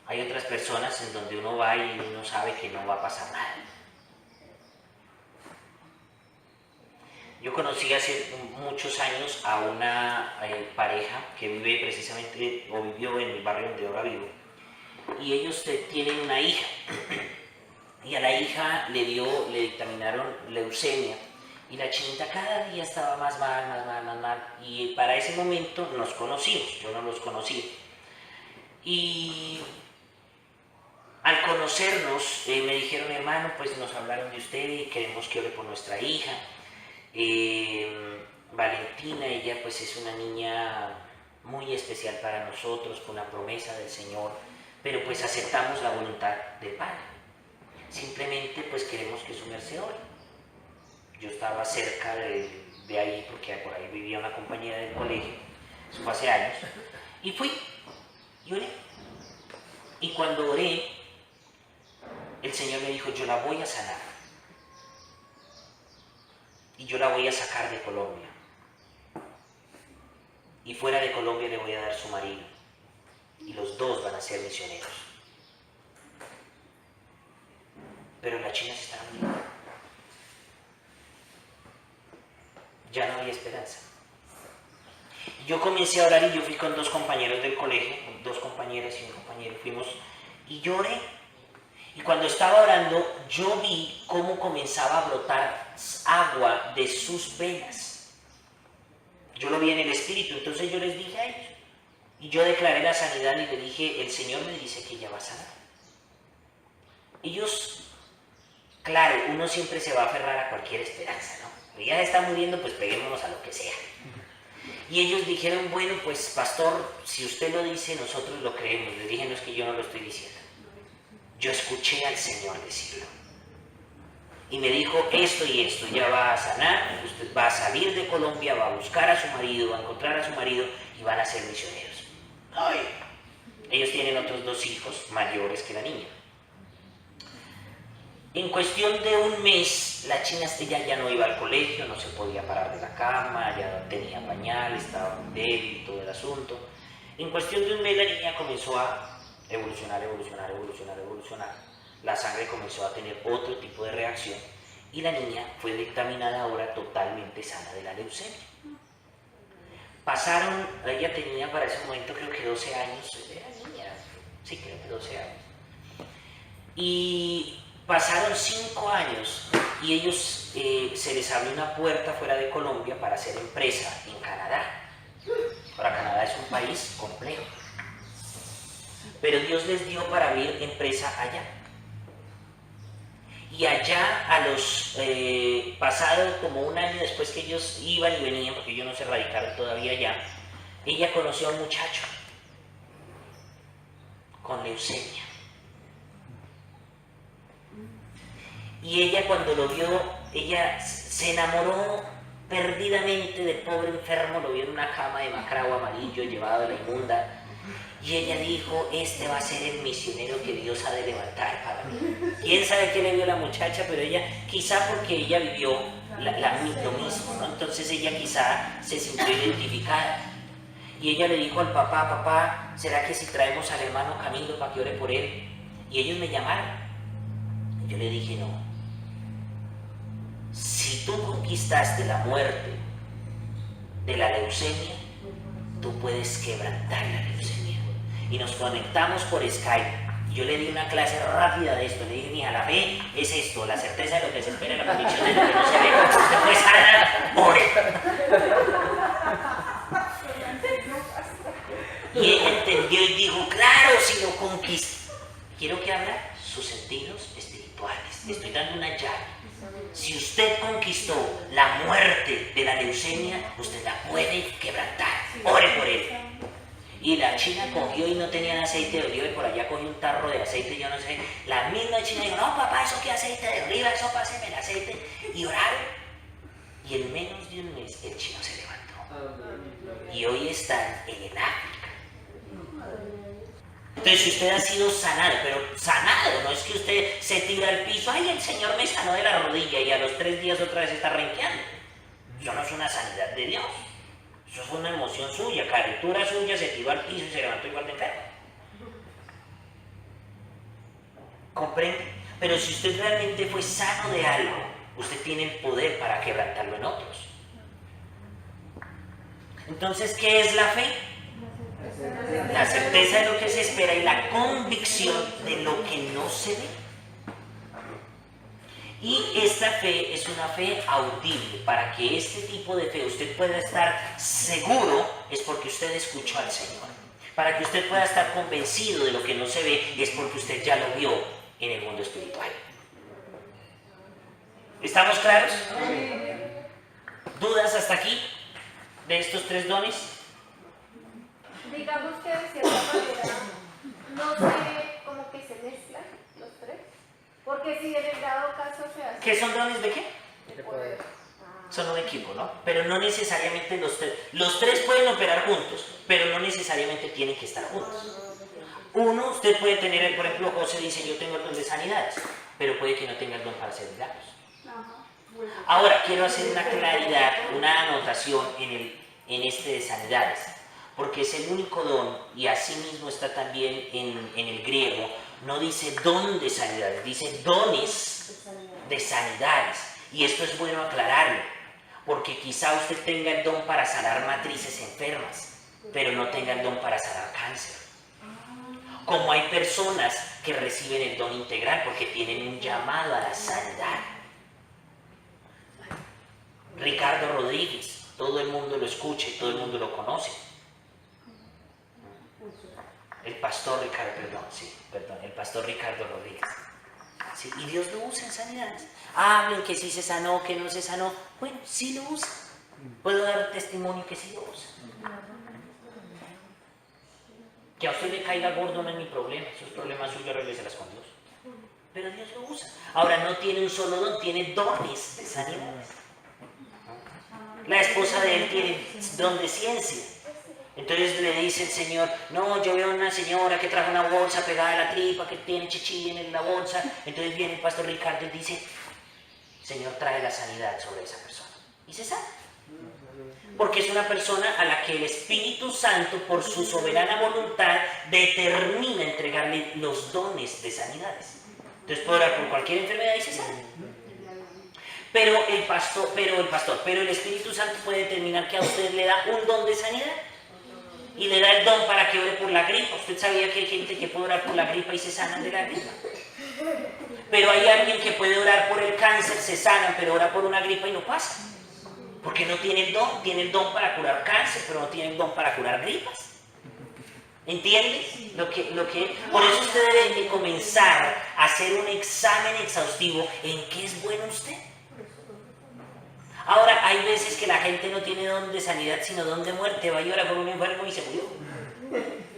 Hay otras personas en donde uno va y uno sabe que no va a pasar nada. Yo conocí hace muchos años a una pareja que vive precisamente, o vivió en el barrio donde ahora vivo, y ellos tienen una hija, y a la hija le dictaminaron leucemia, y la chinita cada día estaba más mal, y para ese momento nos conocimos, yo no los conocí, y al conocernos me dijeron, hermano, pues nos hablaron de usted y queremos que ore por nuestra hija. Valentina, ella pues es una niña muy especial para nosotros, con la promesa del Señor, pero pues aceptamos la voluntad del Padre. Simplemente pues queremos que su merced ore. Yo estaba cerca de ahí, porque por ahí vivía una compañera del colegio, eso fue hace años, y fui, y oré. Y cuando oré, el Señor me dijo, yo la voy a sanar. Y yo la voy a sacar de Colombia. Y fuera de Colombia le voy a dar su marido. Y los dos van a ser misioneros. Pero la china se estaba muriendo. Ya no había esperanza. Yo comencé a orar y yo fui con dos compañeros del colegio, dos compañeras y un compañero, fuimos y lloré. Y cuando estaba orando, yo vi cómo comenzaba a brotar agua de sus venas. Yo lo vi en el Espíritu, entonces yo les dije a ellos. Y yo declaré la sanidad y le dije, el Señor me dice que ella va a sanar. Ellos, claro, uno siempre se va a aferrar a cualquier esperanza, ¿no? Ella está muriendo, pues peguémonos a lo que sea. Y ellos dijeron, bueno, pues pastor, si usted lo dice, nosotros lo creemos. Les dije, no, es que yo no lo estoy diciendo. Yo escuché al Señor decirlo. Y me dijo esto y esto, ella va a sanar, usted va a salir de Colombia, va a buscar a su marido, va a encontrar a su marido y van a ser misioneros. ¡Ay! Ellos tienen otros dos hijos mayores que la niña. En cuestión de un mes, la china ella ya no iba al colegio, no se podía parar de la cama, ya no tenía pañal, estaba muy débil y todo el asunto. En cuestión de un mes la niña comenzó a evolucionar. La sangre comenzó a tener otro tipo de reacción y la niña fue dictaminada ahora totalmente sana de la leucemia. Pasaron, ella tenía para ese momento creo que 12 años, era niña, sí, creo que 12 años. Y pasaron 5 años y ellos se les abrió una puerta fuera de Colombia para hacer empresa en Canadá. Ahora, Canadá es un país complejo, pero Dios les dio para abrir empresa allá. Y allá, a los pasado como un año después que ellos iban y venían, porque ellos no se radicaron todavía allá, ella conoció a un muchacho con leucemia. Y ella cuando lo vio, ella se enamoró perdidamente del pobre enfermo, lo vio en una cama de macrao amarillo llevado de la inmunda. Y ella dijo, este va a ser el misionero que Dios ha de levantar para mí. Quién sabe qué le vio la muchacha, pero ella, quizá porque ella vivió lo mismo, ¿no? Entonces ella quizá se sintió identificada. Y ella le dijo al papá, papá, ¿será que si traemos al hermano Camilo para que ore por él? Y ellos me llamaron. Y yo le dije, no. Si tú conquistaste la muerte de la leucemia, tú puedes quebrantar la leucemia. Y nos conectamos por Skype. Yo le di una clase rápida de esto. Le dije, mija, la fe es esto, la certeza de lo que se espera, la convicción de lo que no se ve. Usted fue sana, ore. Y ella entendió y dijo, claro, si lo conquista. Quiero que abra sus sentidos espirituales. Le estoy dando una llave. Si usted conquistó la muerte de la leucemia, usted la puede quebrantar. Ore por él. Y la china cogió y no tenían aceite de oliva y por allá cogió un tarro de aceite, yo no sé. La misma china dijo, no papá, eso que aceite de oliva, eso páseme el aceite. Y oraron. Y en menos de un mes el chino se levantó. Y hoy están en el África. Entonces usted ha sido sanado, pero sanado, no es que usted se tira al piso, ay, el Señor me sanó de la rodilla y a los 3 días otra vez está renqueando. Eso no es una sanidad de Dios. Eso fue una emoción suya, calentura suya, se tiró al piso y se levantó igual de enfermo. ¿Comprende? Pero si usted realmente fue sano de algo, usted tiene el poder para quebrantarlo en otros. Entonces, ¿qué es la fe? La certeza de lo que se espera y la convicción de lo que no se ve. Y esta fe es una fe audible. Para que este tipo de fe usted pueda estar seguro, es porque usted escuchó al Señor. Para que usted pueda estar convencido de lo que no se ve, es porque usted ya lo vio en el mundo espiritual. ¿Estamos claros? ¿Dudas hasta aquí de estos 3 dones? Digamos que de cierta manera no se como que se mezclan los 3. Porque si en el dado caso se hace. ¿Qué son dones de qué? De poder. Son un equipo, ¿no? Pero no necesariamente los 3. Los 3 pueden operar juntos, pero no necesariamente tienen que estar juntos. Uno, usted puede tener, por ejemplo, José dice, yo tengo el don de sanidades, pero puede que no tenga el don para hacer milagros. Ahora, quiero hacer una claridad, una anotación en este de sanidades, porque es el único don, y así mismo está también en el griego, no dice don de sanidades, dice dones de sanidades. Y esto es bueno aclararlo, porque quizá usted tenga el don para sanar matrices enfermas, pero no tenga el don para sanar cáncer. Como hay personas que reciben el don integral porque tienen un llamado a la sanidad. Ricardo Rodríguez, todo el mundo lo escucha y todo el mundo lo conoce. El pastor Ricardo, el pastor Ricardo Rodríguez. ¿Sí? Y Dios lo usa en sanidades. Hablen que sí se sanó, que no se sanó. Bueno, sí lo usa. Puedo dar testimonio que sí lo usa. Que a usted le caiga gordo no es mi problema, eso es problema suyo, arrégleselas con Dios. Pero Dios lo usa. Ahora no tiene un solo don, tiene dones de sanidades. La esposa de él tiene don de ciencia. Entonces le dice el Señor, no, yo veo una señora que trajo una bolsa pegada a la tripa, que tiene chichi en la bolsa. Entonces viene el pastor Ricardo y dice, Señor, trae la sanidad sobre esa persona. Y se sana. Porque es una persona a la que el Espíritu Santo, por su soberana voluntad, determina entregarle los dones de sanidades. Entonces puede orar por cualquier enfermedad y se sana. Pero el Espíritu Santo puede determinar que a usted le da un don de sanidad. Y le da el don para que ore por la gripa. Usted sabía que hay gente que puede orar por la gripa y se sanan de la gripa. Pero hay alguien que puede orar por el cáncer, se sanan, pero ora por una gripa y no pasa. Porque no tiene el don. Tiene el don para curar cáncer, pero no tiene el don para curar gripas. ¿Entiendes? Por eso usted debe de comenzar a hacer un examen exhaustivo en qué es bueno usted. Ahora, hay veces que la gente no tiene don de sanidad, sino don de muerte. Va a llorar por un enfermo y se murió.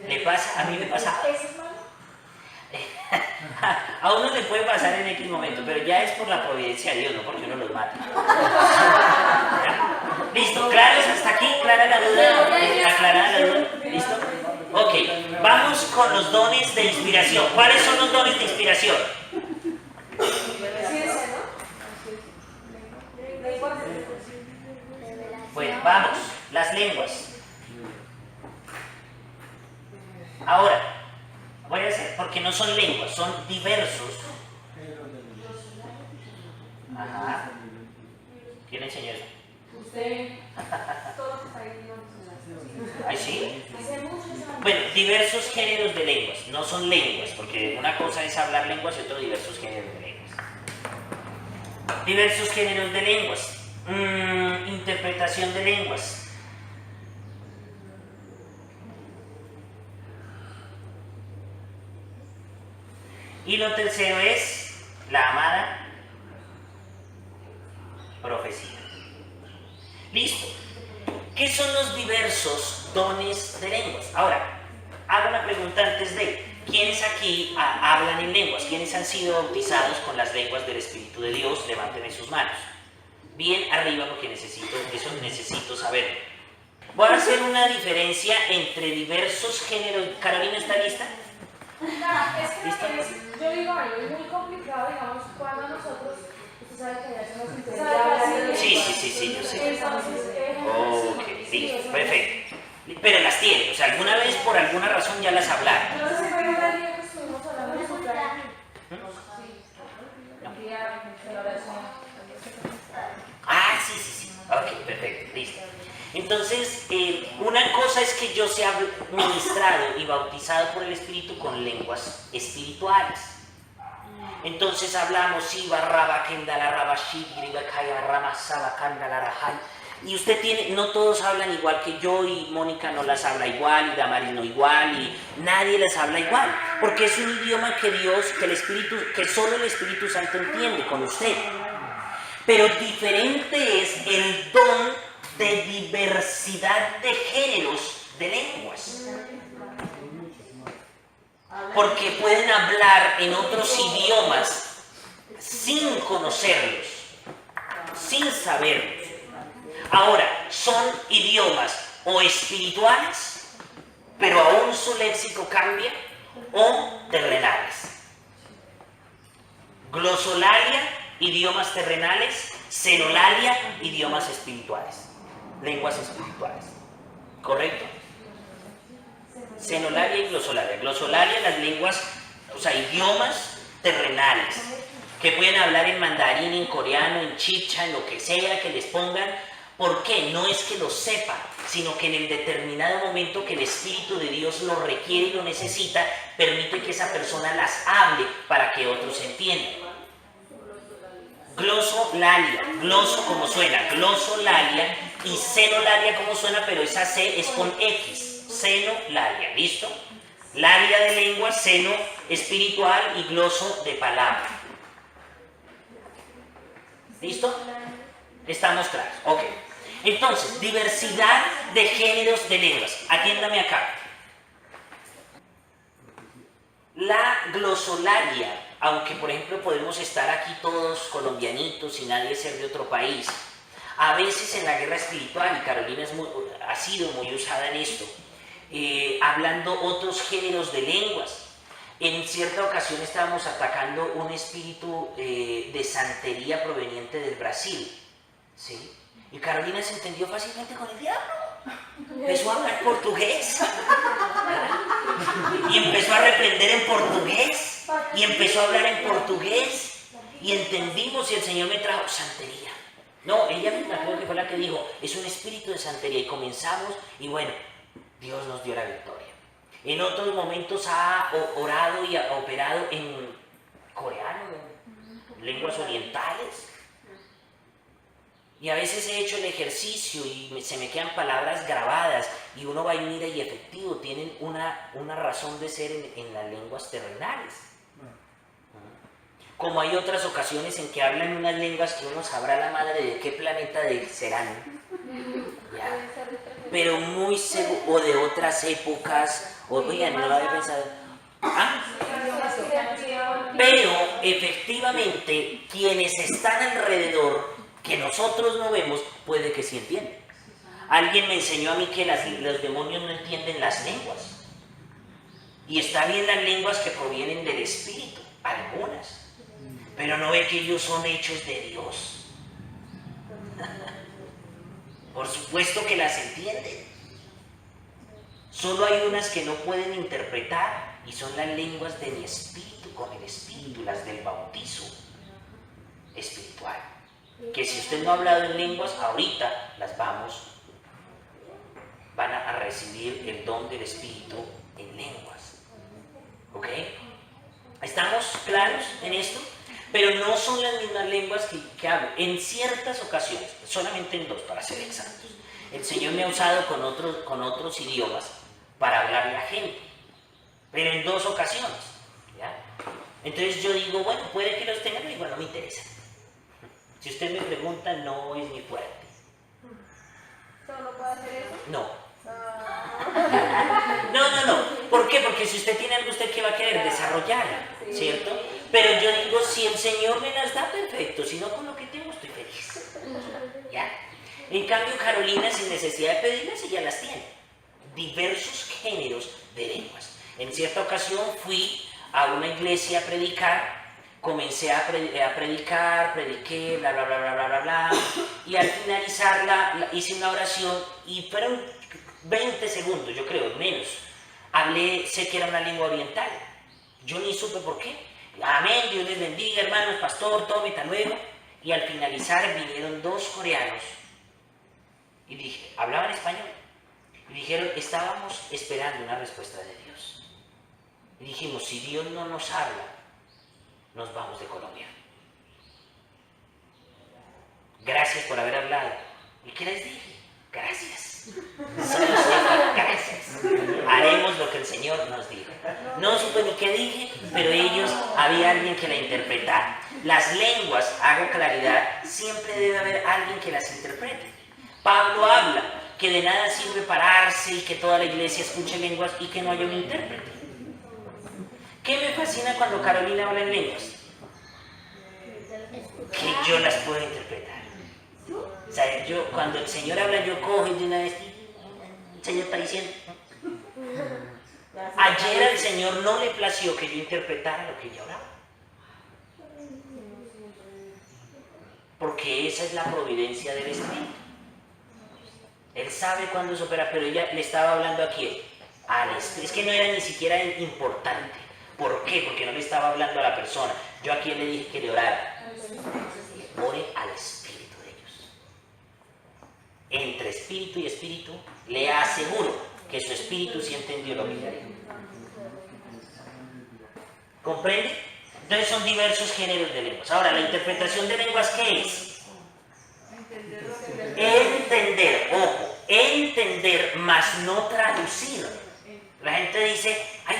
¿Le pasa? A mí me pasaba. A uno le puede pasar en X momento, pero ya es por la providencia de Dios, no porque uno los mata. ¿Listo? ¿Claros hasta aquí? ¿Clara la duda? ¿Aclarada la duda? ¿Listo? Ok, vamos con los dones de inspiración. ¿Cuáles son los dones de inspiración? Pues vamos, las lenguas. Ahora, voy a hacer, porque no son lenguas, son diversos. Ajá. ¿Quién enseñó eso? Usted, todo lo que está ahí, ¿Ay, sí? Bueno, diversos géneros de lenguas, no son lenguas, porque una cosa es hablar lenguas y otro diversos géneros de lenguas. Diversos géneros de lenguas. Interpretación de lenguas. Y lo tercero es la amada profecía. Listo. ¿Qué son los diversos dones de lenguas? Ahora, hago una pregunta antes de, ¿quiénes aquí hablan en lenguas? ¿Quiénes han sido bautizados con las lenguas del Espíritu de Dios? Levanten sus manos. Bien arriba, porque necesito saberlo. Voy a hacer una diferencia entre diversos géneros. ¿Carolina está lista? Claro, es que yo digo algo, es muy complicado, digamos, cuando nosotros, usted sabe que ya somos inteligibles. Sí, yo sé. Entonces, Ok, listo, perfecto. Pero las tienen, o sea, alguna vez por alguna razón ya las hablaron. no sé si fue un día que estuvimos hablando de su plan. Sí. Ok, perfecto, listo. Entonces, una cosa es que yo sea ministrado y bautizado por el Espíritu con lenguas espirituales. Entonces hablamos, y usted tiene, no todos hablan igual que yo, y Mónica no las habla igual, y Damaris no igual, y nadie las habla igual, porque es un idioma que que solo el Espíritu Santo entiende con usted. Pero diferente es el don de diversidad de géneros de lenguas. Porque pueden hablar en otros idiomas sin conocerlos, sin saberlos. Ahora, son idiomas o espirituales, pero aún su léxico cambia, o terrenales. Glosolalia, idiomas terrenales; cenolalia, idiomas espirituales, lenguas espirituales. ¿Correcto? Cenolalia y glosolalia. Glosolalia, las lenguas, o sea, idiomas terrenales, que pueden hablar en mandarín, en coreano, en chicha, en lo que sea que les pongan. ¿Por qué? No es que lo sepa, sino que en el determinado momento que el Espíritu de Dios lo requiere y lo necesita, permite que esa persona las hable para que otros entiendan. Glosolalia, gloso como suena, glosolalia, y cenolalia como suena, pero esa C es con X, cenolalia, ¿listo? Lalia de lengua, seno espiritual y gloso de palabra. ¿Listo? ¿Estamos claros? Ok. Entonces, diversidad de géneros de lenguas. Atiéndame acá. La glosolalia, aunque por ejemplo podemos estar aquí todos colombianitos y nadie ser de otro país, a veces en la guerra espiritual, y Carolina ha sido muy usada en esto, hablando otros géneros de lenguas. En cierta ocasión estábamos atacando un espíritu de santería proveniente del Brasil, ¿sí? Y Carolina se entendió fácilmente con el diablo. Empezó a hablar portugués. Y empezó a reprender en portugués. Y empezó a hablar en portugués. Y entendimos y el Señor me trajo santería. No, ella misma creo que fue la que dijo, es un espíritu de santería. Y comenzamos y bueno, Dios nos dio la victoria. En otros momentos ha orado y ha operado en coreano, en lenguas orientales. Y a veces he hecho el ejercicio y se me quedan palabras grabadas y uno va y mira y efectivo, tienen una razón de ser en las lenguas terrenales. Como hay otras ocasiones en que hablan unas lenguas que uno sabrá la madre de qué planeta serán. ¿Ya? Pero muy seguro, o de otras épocas, oigan, no lo había pensado. ¿Ah? Pero efectivamente quienes están alrededor, que nosotros no vemos, puede que sí entienden. Alguien me enseñó a mí que los demonios no entienden las lenguas. Y está bien las lenguas que provienen del espíritu, algunas. Pero no ve que ellos son hechos de Dios. Por supuesto que las entienden. Solo hay unas que no pueden interpretar y son las lenguas de mi espíritu, con el espíritu, las del bautizo espiritual. Que si usted no ha hablado en lenguas, ahorita las van a recibir el don del espíritu en lenguas. ¿Ok? ¿Estamos claros en esto? Pero no son las mismas lenguas que hablo. En ciertas ocasiones, solamente en 2 para ser exactos, el Señor me ha usado con otros idiomas para hablarle a la gente. Pero en 2 ocasiones. ¿Ya? Entonces yo digo, bueno, puede que los tenga, pero igual no me interesa. Si usted me pregunta, no es mi fuerte. ¿Solo puede hacer eso? No. No. ¿Por qué? Porque si usted tiene algo, usted que va a querer desarrollar, ¿cierto? Pero yo digo, si el Señor me las da, perfecto. Si no, con lo que tengo estoy feliz. ¿Ya? En cambio, Carolina, sin necesidad de pedirlas, ella las tiene. Diversos géneros de lenguas. En cierta ocasión fui a una iglesia a predicar. Comencé a predicar, prediqué, bla, bla, bla, bla, bla, bla, bla, y al finalizarla hice una oración y fueron 20 segundos, yo creo, menos. Hablé, sé que era una lengua oriental, yo ni supe por qué. Amén, Dios les bendiga, hermanos, pastor, tome, hasta luego. Y al finalizar vinieron 2 coreanos y dije, hablaban español, y dijeron, estábamos esperando una respuesta de Dios. Y dijimos, si Dios no nos habla, nos vamos de Colombia. Gracias por haber hablado. ¿Y qué les dije? Gracias. Solo sé, gracias. Haremos lo que el Señor nos dijo. No supe ni qué dije, pero ellos, había alguien que la interpretara. Las lenguas, hago claridad, siempre debe haber alguien que las interprete. Pablo habla que de nada sirve pararse y que toda la iglesia escuche lenguas y que no haya un intérprete. ¿Qué me fascina cuando Carolina habla en lenguas? Que yo las puedo interpretar. O sea, cuando el Señor habla, yo cojo y de una vez, el Señor está diciendo. Ayer al Señor no le plació que yo interpretara lo que ella hablaba. Porque esa es la providencia del Espíritu. Él sabe cuándo se opera, pero ella le estaba hablando a quién. Al Espíritu. Es que no era ni siquiera importante. ¿Por qué? Porque no le estaba hablando a la persona. Yo a quién le dije que le orara. Ore al espíritu de ellos. Entre espíritu y espíritu, le aseguro que su espíritu sí entendió lo que le dijo. ¿Comprende? Entonces son diversos géneros de lenguas. Ahora, la interpretación de lenguas, ¿qué es? Entender, ojo, entender, mas no traducir. La gente dice, ay,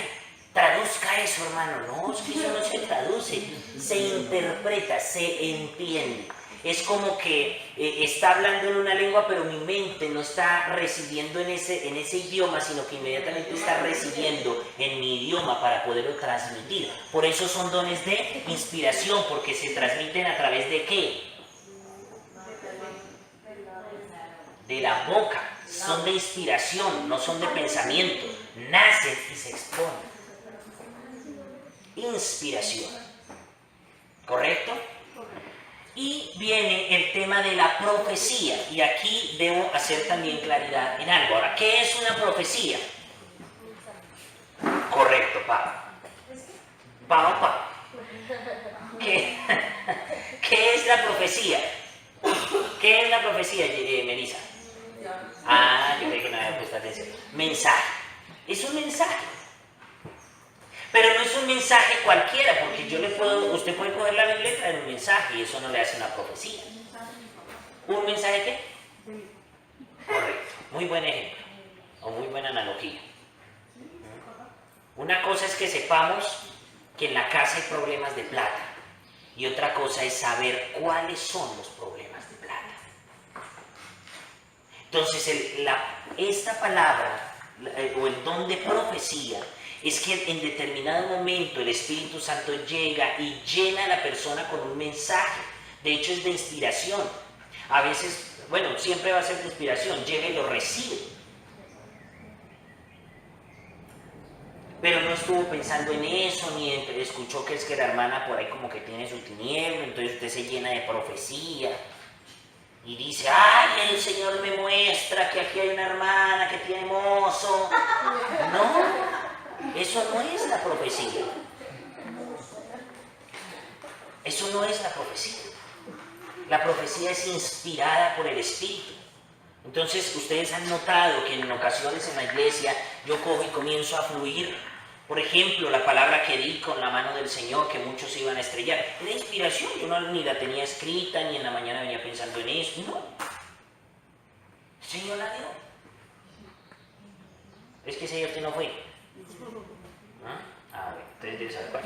traduzca eso, hermano. No, es que eso no se traduce, se interpreta, se entiende. Es como que está hablando en una lengua, pero mi mente no está recibiendo en ese idioma, sino que inmediatamente está recibiendo en mi idioma para poderlo transmitir. Por eso son dones de inspiración, porque se transmiten a través de ¿qué? De la boca, son de inspiración, no son de pensamiento. Nacen y se exponen. Inspiración. ¿Correcto? Y viene el tema de la profecía. Y aquí debo hacer también claridad en algo. Ahora, ¿qué es una profecía? Correcto, Pau. Pau. ¿Qué es la profecía? ¿Qué es la profecía, Melissa? Ah, yo creí que no había puesto atención. Mensaje. Es un mensaje. Pero no es un mensaje cualquiera, porque usted puede coger la Biblia y traer un mensaje y eso no le hace una profecía. ¿Un mensaje qué? Correcto. Muy buen ejemplo. O muy buena analogía. Una cosa es que sepamos que en la casa hay problemas de plata. Y otra cosa es saber cuáles son los problemas de plata. Entonces, esta palabra, o el don de profecía, es que en determinado momento el Espíritu Santo llega y llena a la persona con un mensaje. De hecho, es de inspiración. A veces, bueno, siempre va a ser de inspiración, llega y lo recibe. Pero no estuvo pensando en eso, ni escuchó que es que la hermana por ahí como que tiene su tiniebla, entonces usted se llena de profecía y dice, ay, el Señor me muestra que aquí hay una hermana que tiene mozo. No, eso no es la profecía. Eso no es la profecía. La profecía es inspirada por el Espíritu. Entonces, ustedes han notado que en ocasiones en la iglesia yo cojo y comienzo a fluir. Por ejemplo, la palabra que di con la mano del Señor, que muchos iban a estrellar, era inspiración. Yo ni la tenía escrita, ni en la mañana venía pensando en eso. No. El Señor la dio. Es que ese día usted no fue. A ver, entonces debe saber cuál.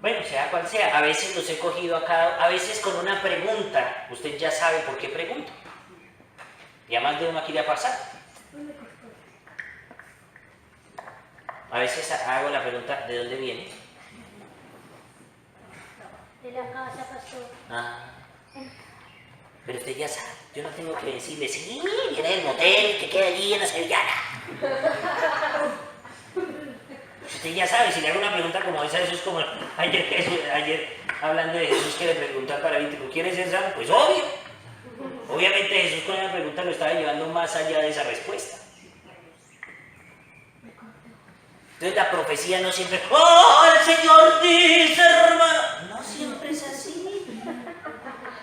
Bueno, sea cual sea, a veces los he cogido acá, a veces con una pregunta, usted ya sabe por qué pregunto. Y a más de uno aquí le ha pasado. A veces hago la pregunta, ¿de dónde viene? De la casa, pastor. Pero usted ya sabe, yo no tengo que decirle, sí, viene del motel que queda allí en la Sevillana. Usted ya sabe, si le hago una pregunta como esa, eso es como ayer hablando de Jesús que le preguntan para mí, ¿quieres ser sano? Pues obvio. Obviamente Jesús con esa pregunta lo estaba llevando más allá de esa respuesta. Entonces la profecía no siempre, ¡oh, el Señor dice, hermano! No siempre es así.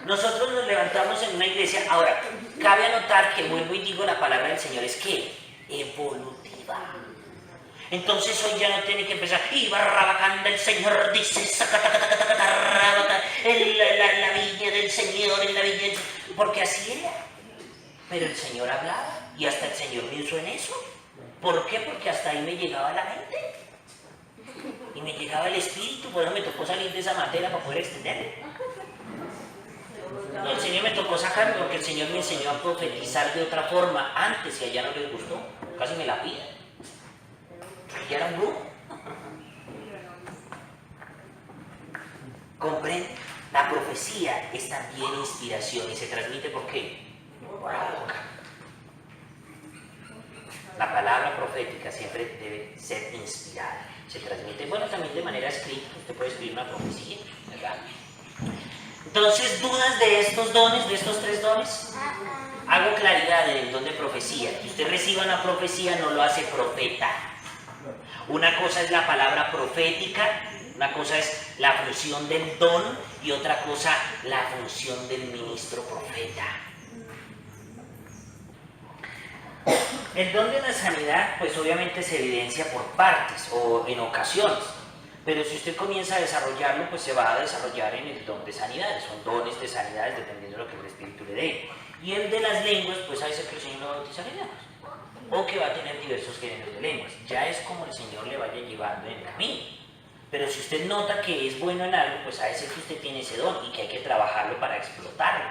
Nosotros nos levantamos en una iglesia. Ahora, cabe anotar que vuelvo y digo la palabra del Señor es que evolutiva. Entonces hoy ya no tiene que empezar, y barrabacanda el Señor dice, la viña del Señor, en la viña del... Porque así era. Pero el Señor hablaba y hasta el Señor pensó en eso. ¿Por qué? Porque hasta ahí me llegaba la mente. Y me llegaba el Espíritu, por eso me tocó salir de esa materia para poder extenderme. Y el Señor me tocó sacarme porque el Señor me enseñó a profetizar de otra forma antes y allá no les gustó. Casi me la piden. Ya era un brujo. ¿Comprende? La profecía es también inspiración y se transmite ¿por qué? Por la boca. La palabra profética siempre debe ser inspirada. Se transmite, bueno, también de manera escrita. Usted puede escribir una profecía, ¿verdad? Entonces, ¿dudas de estos dones, de estos tres dones? Hago claridad en el don de profecía. Que usted reciba una profecía no lo hace profeta. Una cosa es la palabra profética, una cosa es la función del don y otra cosa la función del ministro profeta. El don de la sanidad pues obviamente se evidencia por partes o en ocasiones, pero si usted comienza a desarrollarlo pues se va a desarrollar en el don de sanidades, son dones de sanidades dependiendo de lo que el Espíritu le dé. Y el de las lenguas pues a veces que el Señor lo bautiza en lenguas. O que va a tener diversos géneros de lenguas. Ya es como el Señor le vaya llevando en el camino. Pero si usted nota que es bueno en algo, pues a veces que usted tiene ese don y que hay que trabajarlo para explotarlo,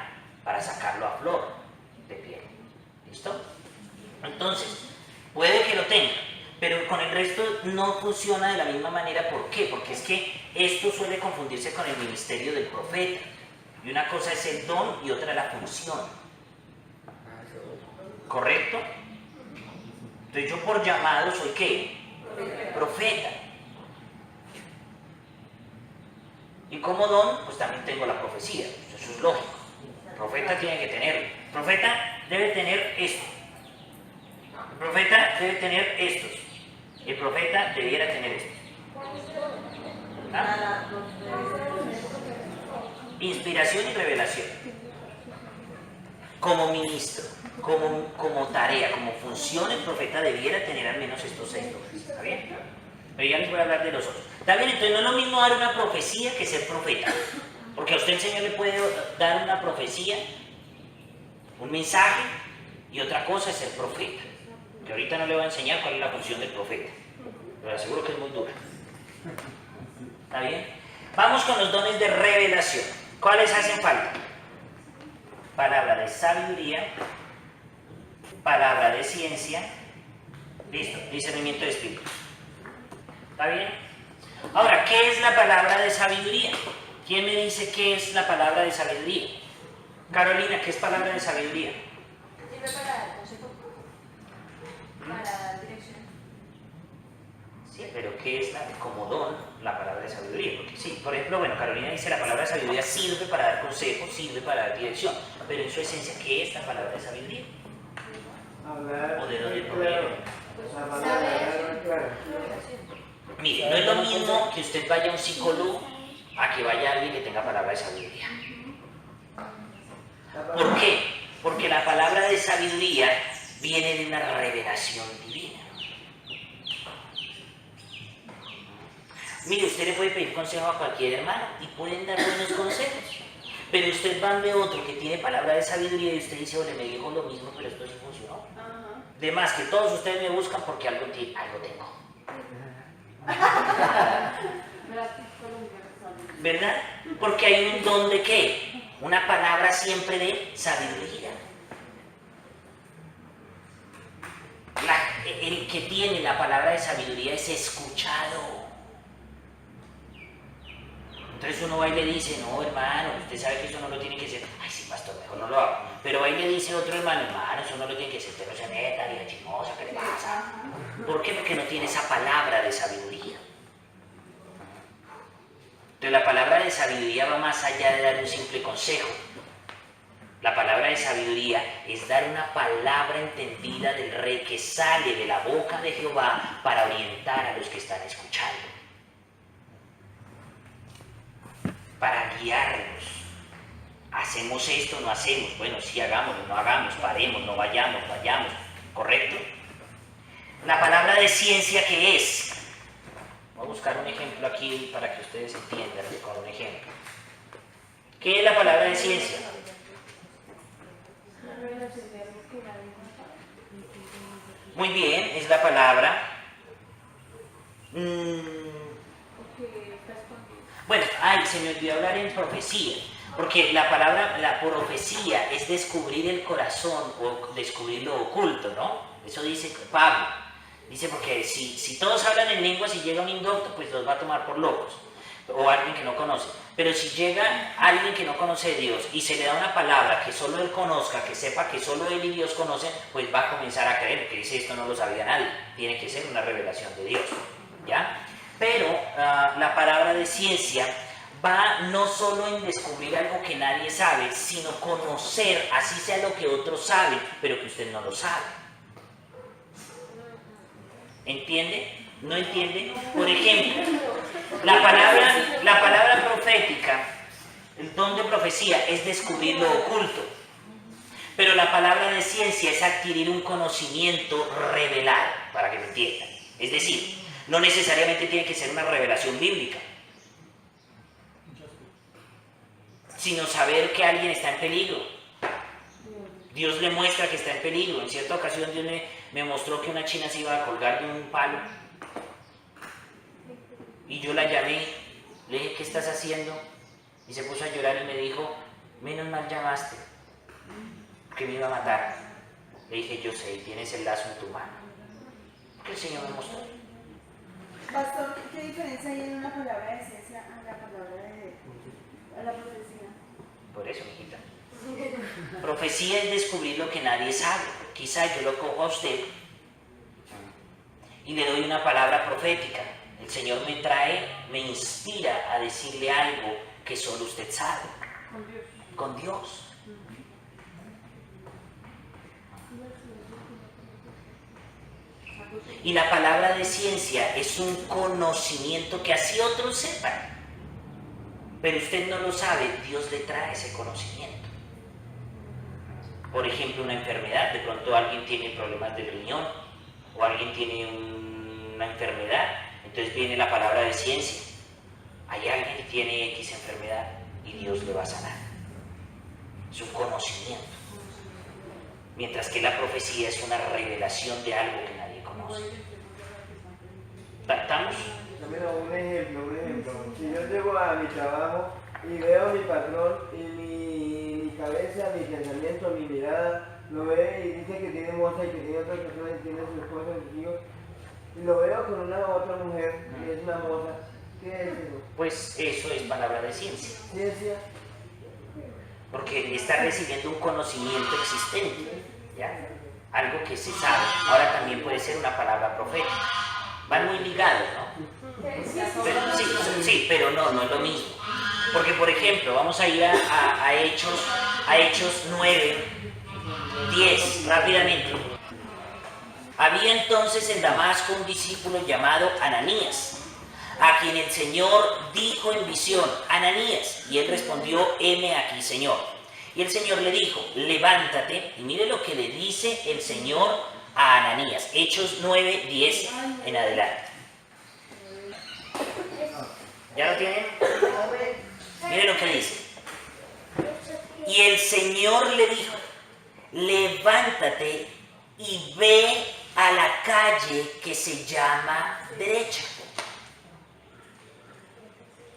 para sacarlo a flor de piel. ¿Listo? Entonces, puede que lo tenga, pero con el resto no funciona de la misma manera. ¿Por qué? Porque es que esto suele confundirse con el ministerio del profeta. Y una cosa es el don y otra la función. ¿Correcto? Entonces yo por llamado soy ¿qué? Profeta. Y como don, pues también tengo la profecía. Eso es lógico. El profeta tiene que tenerlo. El profeta debe tener esto. El profeta debe tener estos. El profeta debiera tener esto. ¿Ah? Inspiración y revelación. Como ministro, como tarea, como función, el profeta debiera tener al menos estos 6 dones. ¿Está bien? Pero ya les voy a hablar de los otros. ¿Está bien? Entonces no es lo mismo dar una profecía que ser profeta. Porque a usted el Señor le puede dar una profecía, un mensaje, y otra cosa es ser profeta. Que ahorita no le voy a enseñar cuál es la función del profeta. Pero le aseguro que es muy dura. ¿Está bien? Vamos con los dones de revelación. ¿Cuáles hacen falta? Palabra de sabiduría, palabra de ciencia, listo, discernimiento de espíritus. ¿Está bien? Ahora, ¿qué es la palabra de sabiduría? ¿Quién me dice qué es la palabra de sabiduría? Carolina, ¿qué es palabra de sabiduría? Sirve para dar consejo, para dar dirección. Sí, pero ¿qué es como don la palabra de sabiduría? Porque sí, por ejemplo, bueno, Carolina dice la palabra de sabiduría sirve para dar consejo, sirve para dar dirección, pero en su esencia, ¿qué es la palabra de sabiduría? ¿O de dónde proviene? Mire, no es lo mismo que usted vaya a un psicólogo a que vaya alguien que tenga palabra de sabiduría. ¿Por qué? Porque la palabra de sabiduría viene de una revelación divina. Mire, usted le puede pedir consejo a cualquier hermano y pueden dar buenos consejos. Pero usted va de otro que tiene palabra de sabiduría y usted dice, ole, me dijo lo mismo, pero esto sí funcionó. De más que todos ustedes me buscan porque algo tengo. ¿Verdad? Porque hay un don de ¿qué? Una palabra siempre de sabiduría. El que tiene la palabra de sabiduría es escuchado. Entonces uno va y le dice, no hermano, usted sabe que eso no lo tiene que hacer. Ay sí, pastor, mejor no lo hago. Pero va y le dice otro hermano, eso no lo tiene que hacer, usted no se meta, ni la chismosa, ¿qué le pasa? ¿Por qué? Porque no tiene esa palabra de sabiduría. Entonces la palabra de sabiduría va más allá de dar un simple consejo. La palabra de sabiduría es dar una palabra entendida del Rey que sale de la boca de Jehová para orientar a los que están escuchando. Para guiarnos. ¿Hacemos esto o no hacemos? Bueno, sí, hagámoslo, no hagamos, paremos, no vayamos, ¿correcto? La palabra de ciencia, ¿qué es? Voy a buscar un ejemplo aquí para que ustedes entiendan con un ejemplo. ¿Qué es la palabra de ciencia? Muy bien, es la palabra. Bueno, se me olvidó hablar en profecía, porque la profecía es descubrir el corazón o descubrir lo oculto, ¿no? Eso dice Pablo. Dice porque si todos hablan en lenguas y llega un indocto, pues los va a tomar por locos, o alguien que no conoce. Pero si llega alguien que no conoce a Dios y se le da una palabra que solo él conozca, que sepa que solo él y Dios conocen, pues va a comenzar a creer, porque dice esto no lo sabía nadie, tiene que ser una revelación de Dios, ¿ya? Pero la palabra de ciencia va no solo en descubrir algo que nadie sabe, sino conocer, así sea lo que otros saben, pero que usted no lo sabe. ¿Entiende? ¿No entiende? Por ejemplo, la palabra profética, el don de profecía es descubrir lo oculto, pero la palabra de ciencia es adquirir un conocimiento revelado, para que me entiendan. Es decir, no necesariamente tiene que ser una revelación bíblica, sino saber que alguien está en peligro. Dios le muestra que está en peligro. En cierta ocasión Dios me mostró que una china se iba a colgar de un palo. Y yo la llamé, le dije, ¿qué estás haciendo? Y se puso a llorar y me dijo, menos mal llamaste, que me iba a matar. Le dije, yo sé, tienes el lazo en tu mano. Porque el Señor me mostró. Pastor, ¿qué diferencia hay en una palabra de ciencia a la palabra a la profecía? Por eso, mijita. Profecía es descubrir lo que nadie sabe. quizá yo lo cojo a usted y le doy una palabra profética. El Señor me trae, me inspira a decirle algo que solo usted sabe. Con Dios. Y la palabra de ciencia es un conocimiento que así otros sepan. Pero usted no lo sabe, Dios le trae ese conocimiento. Por ejemplo, una enfermedad, de pronto alguien tiene problemas de riñón o alguien tiene una enfermedad, entonces viene la palabra de ciencia. Hay alguien que tiene X enfermedad y Dios le va a sanar. Es un conocimiento. Mientras que la profecía es una revelación de algo que nadie conoce. ¿Estamos? Mira, un ejemplo. Si yo llego a mi trabajo y veo a mi patrón y mi cabeza, mi pensamiento, mi mirada, lo ve y dice que tiene moza y que tiene otras personas y tiene su esposa y sus hijos, y lo veo con una otra mujer y es una moza, ¿qué es eso? Pues eso es palabra de ciencia. Ciencia. Porque está recibiendo un conocimiento existente, ¿ya? Algo que se sabe. Ahora también puede ser una palabra profética. Van muy ligados, ¿no? Sí, pero no es lo mismo. Porque, por ejemplo, vamos a ir a Hechos 9, 10, rápidamente. Había entonces en Damasco un discípulo llamado Ananías, a quien el Señor dijo en visión: Ananías, y él respondió: heme aquí, Señor. Y el Señor le dijo: levántate, y mire lo que le dice el Señor a Ananías. Hechos 9, 10 en adelante. ¿Ya lo tienen? Mire lo que dice. Y el Señor le dijo: levántate y ve a la calle que se llama derecha.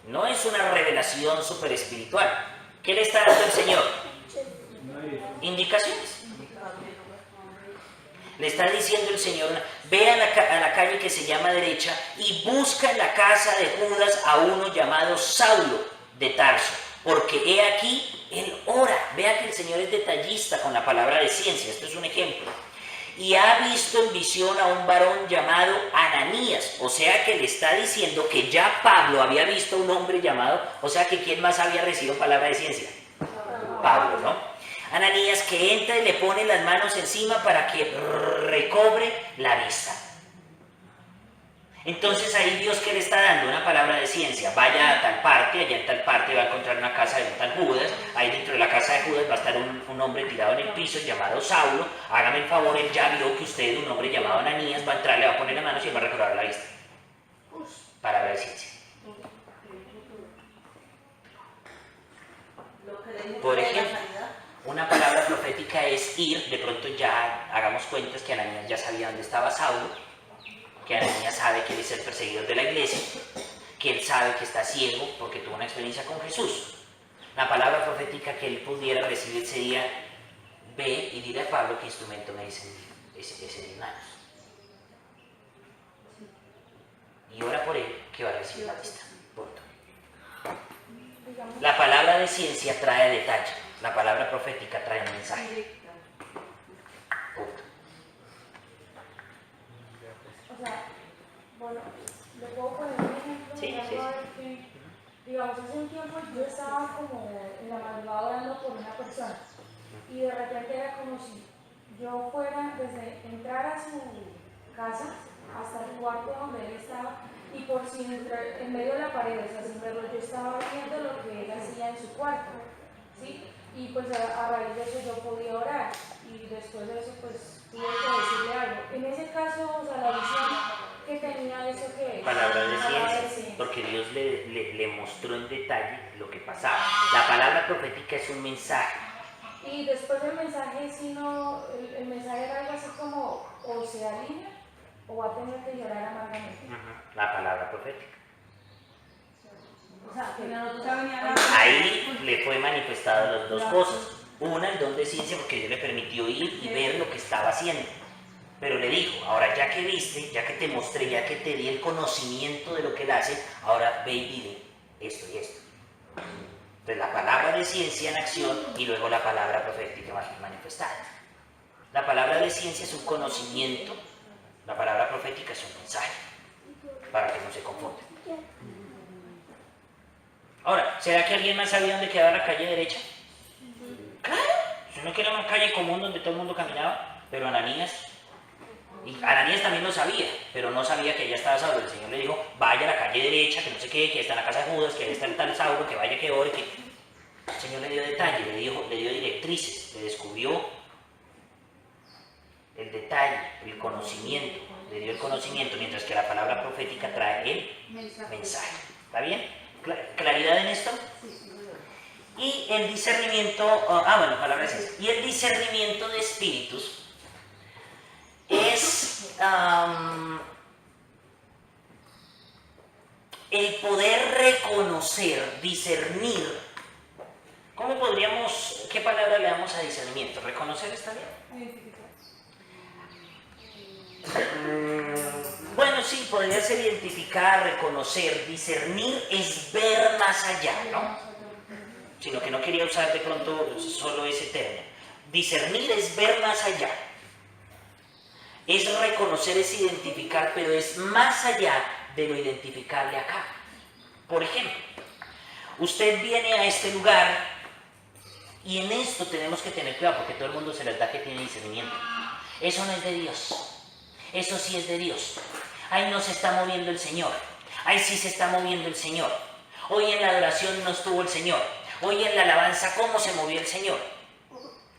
No es una revelación súper espiritual. ¿Qué le está dando el Señor? Indicaciones. Le está diciendo el Señor: ve a la calle que se llama derecha y busca en la casa de Judas a uno llamado Saulo de Tarso, porque he aquí, él ora. Vea que el Señor es detallista con la palabra de ciencia. Esto es un ejemplo. Y ha visto en visión a un varón llamado Ananías. O sea que le está diciendo que ya Pablo había visto a un hombre llamado, o sea que ¿quién más había recibido palabra de ciencia? Pablo, ¿no? Ananías, que entra y le pone las manos encima para que recobre la vista. Entonces ahí Dios, ¿qué le está dando? Una palabra de ciencia. Vaya a tal parte, allá en tal parte va a encontrar una casa de un tal Judas. Ahí dentro de la casa de Judas va a estar un hombre tirado en el piso llamado Saulo. Hágame el favor, él ya vio que usted, un hombre llamado Ananías, va a entrar, le va a poner las manos y él va a recobrar la vista. Palabra de ciencia. Por ejemplo, una palabra profética es ir. De pronto ya hagamos cuentas que Ananías ya sabía dónde estaba Saulo, que Ananías sabe que él es el perseguidor de la iglesia, que él sabe que está ciego porque tuvo una experiencia con Jesús. La palabra profética que él pudiera recibir sería: ve y dile a Pablo qué instrumento me dice ese de manos. Y ora por él, que va a recibir la vista. Punto. La palabra de ciencia trae detalle, la palabra profética trae un mensaje. Punto. O sea, bueno, le puedo poner un ejemplo. Sí. Digamos, hace un tiempo yo estaba como en la madrugada orando por una persona y de repente era como si yo fuera desde entrar a su casa hasta el cuarto donde él estaba, y por sin entrar en medio de la pared, o sea, sin verlo, yo estaba viendo lo que él hacía en su cuarto, ¿sí? Y pues a raíz de eso yo podía orar, y después de eso pues tuve que decirle algo. En ese caso, o sea, la visión que tenía, eso que es Palabra de ciencia, porque Dios le mostró en detalle lo que pasaba. La palabra profética es un mensaje. Y después del mensaje, si no, el mensaje era algo así como: o se alinea o va a tener que llorar amargamente. La palabra profética. O sea, que Ahí le fue manifestado las dos cosas. Una, el don de ciencia, porque Dios le permitió ir y ver lo que estaba haciendo. Pero le dijo: ahora ya que viste, ya que te mostré, ya que te di el conocimiento de lo que él hace, ahora ve y dile esto y esto. Entonces la palabra de ciencia en acción y luego la palabra profética manifestada. La palabra de ciencia es un conocimiento, la palabra profética es un mensaje, para que no se confundan. Ahora, ¿será que alguien más sabía dónde quedaba la calle derecha? Claro, sino que era una calle común donde todo el mundo caminaba, pero Ananías también lo sabía, pero no sabía que ella estaba Saulo. El Señor le dijo, vaya a la calle derecha, que no sé qué, que está en la casa de Judas, que ahí está el tal Saulo, que vaya, que ore, que... El Señor le dio detalles, le dio directrices, le descubrió el detalle, el conocimiento, le dio el conocimiento, mientras que la palabra profética trae el mensaje. ¿Está bien? ¿Claridad en esto? Y el discernimiento, palabras es. Y el discernimiento de espíritus es el poder reconocer, discernir. ¿Cómo podríamos, qué palabra le damos a discernimiento? ¿Reconocer está bien? Bueno, sí, podría ser identificar, reconocer. Discernir es ver más allá, ¿no? Sino que no quería usar de pronto solo ese término. Discernir es ver más allá. Es reconocer, es identificar, pero es más allá de lo identificable acá. Por ejemplo, usted viene a este lugar y en esto tenemos que tener cuidado porque todo el mundo se les da que tiene discernimiento. Eso no es de Dios. Eso sí es de Dios. Ahí no se está moviendo el Señor. Ahí sí se está moviendo el Señor. Hoy en la adoración no estuvo el Señor. Hoy en la alabanza, ¿cómo se movió el Señor?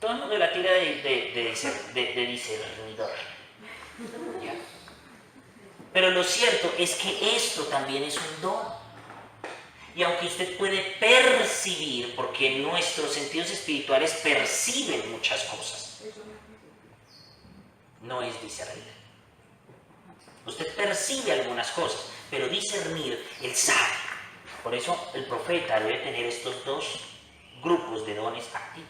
Todo el mundo la tira de discernidor. ¿Ya? Pero lo cierto es que esto también es un don. Y aunque usted puede percibir, porque nuestros sentidos espirituales perciben muchas cosas, no es discernir. Usted percibe algunas cosas, pero discernir, él sabe. Por eso el profeta debe tener estos dos grupos de dones activos.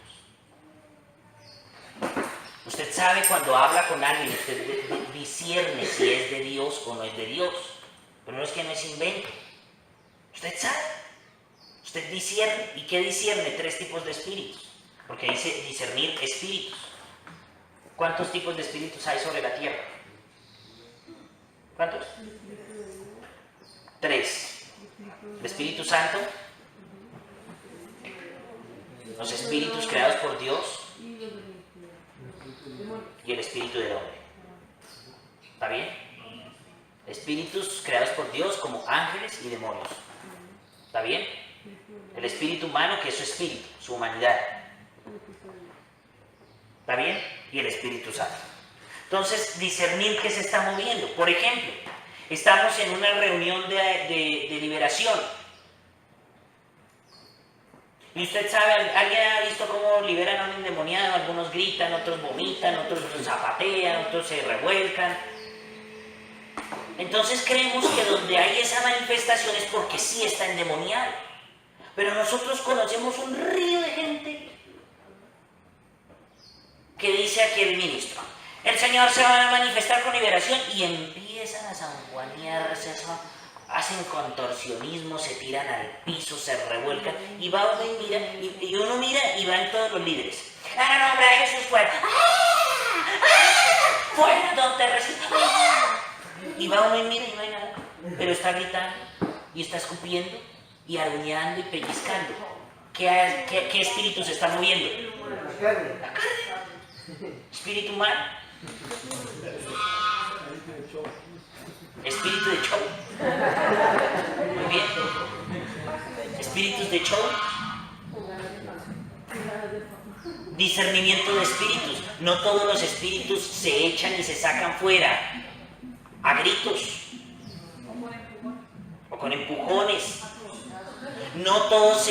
Usted sabe cuando habla con alguien, usted discierne si es de Dios o no es de Dios. Pero no es que no es invento. Usted sabe. Usted discierne. ¿Y qué discierne? 3 tipos de espíritus. Porque dice discernir espíritus. ¿Cuántos tipos de espíritus hay sobre la tierra? ¿Cuántos? 3. El Espíritu Santo, los espíritus creados por Dios y el espíritu del hombre. ¿Está bien? Espíritus creados por Dios como ángeles y demonios. ¿Está bien? El espíritu humano, que es su espíritu, su humanidad. ¿Está bien? Y el Espíritu Santo. Entonces, discernir qué se está moviendo. Por ejemplo, estamos en una reunión de liberación. Y usted sabe, ¿alguien ha visto cómo liberan a un endemoniado? Algunos gritan, otros vomitan, otros zapatean, otros se revuelcan. Entonces creemos que donde hay esa manifestación es porque sí está endemoniado. Pero nosotros conocemos un río de gente que dice aquí el ministro: el Señor se va a manifestar con liberación, y empiezan a sanguanearse, hacen contorsionismo, se tiran al piso, se revuelcan, y va uno y mira, y uno mira y van todos los líderes. ¡En el nombre de Jesús, fuera! ¡Fuera, donde resiste! Y va uno y mira y no hay nada, pero está gritando, y está escupiendo, y aruñando y pellizcando. ¿Qué espíritu se está moviendo? La carne. Espíritu humano. Espíritu de show. Muy bien. Espíritus de show. Discernimiento de espíritus. No todos los espíritus se echan y se sacan fuera a gritos o con empujones. No todos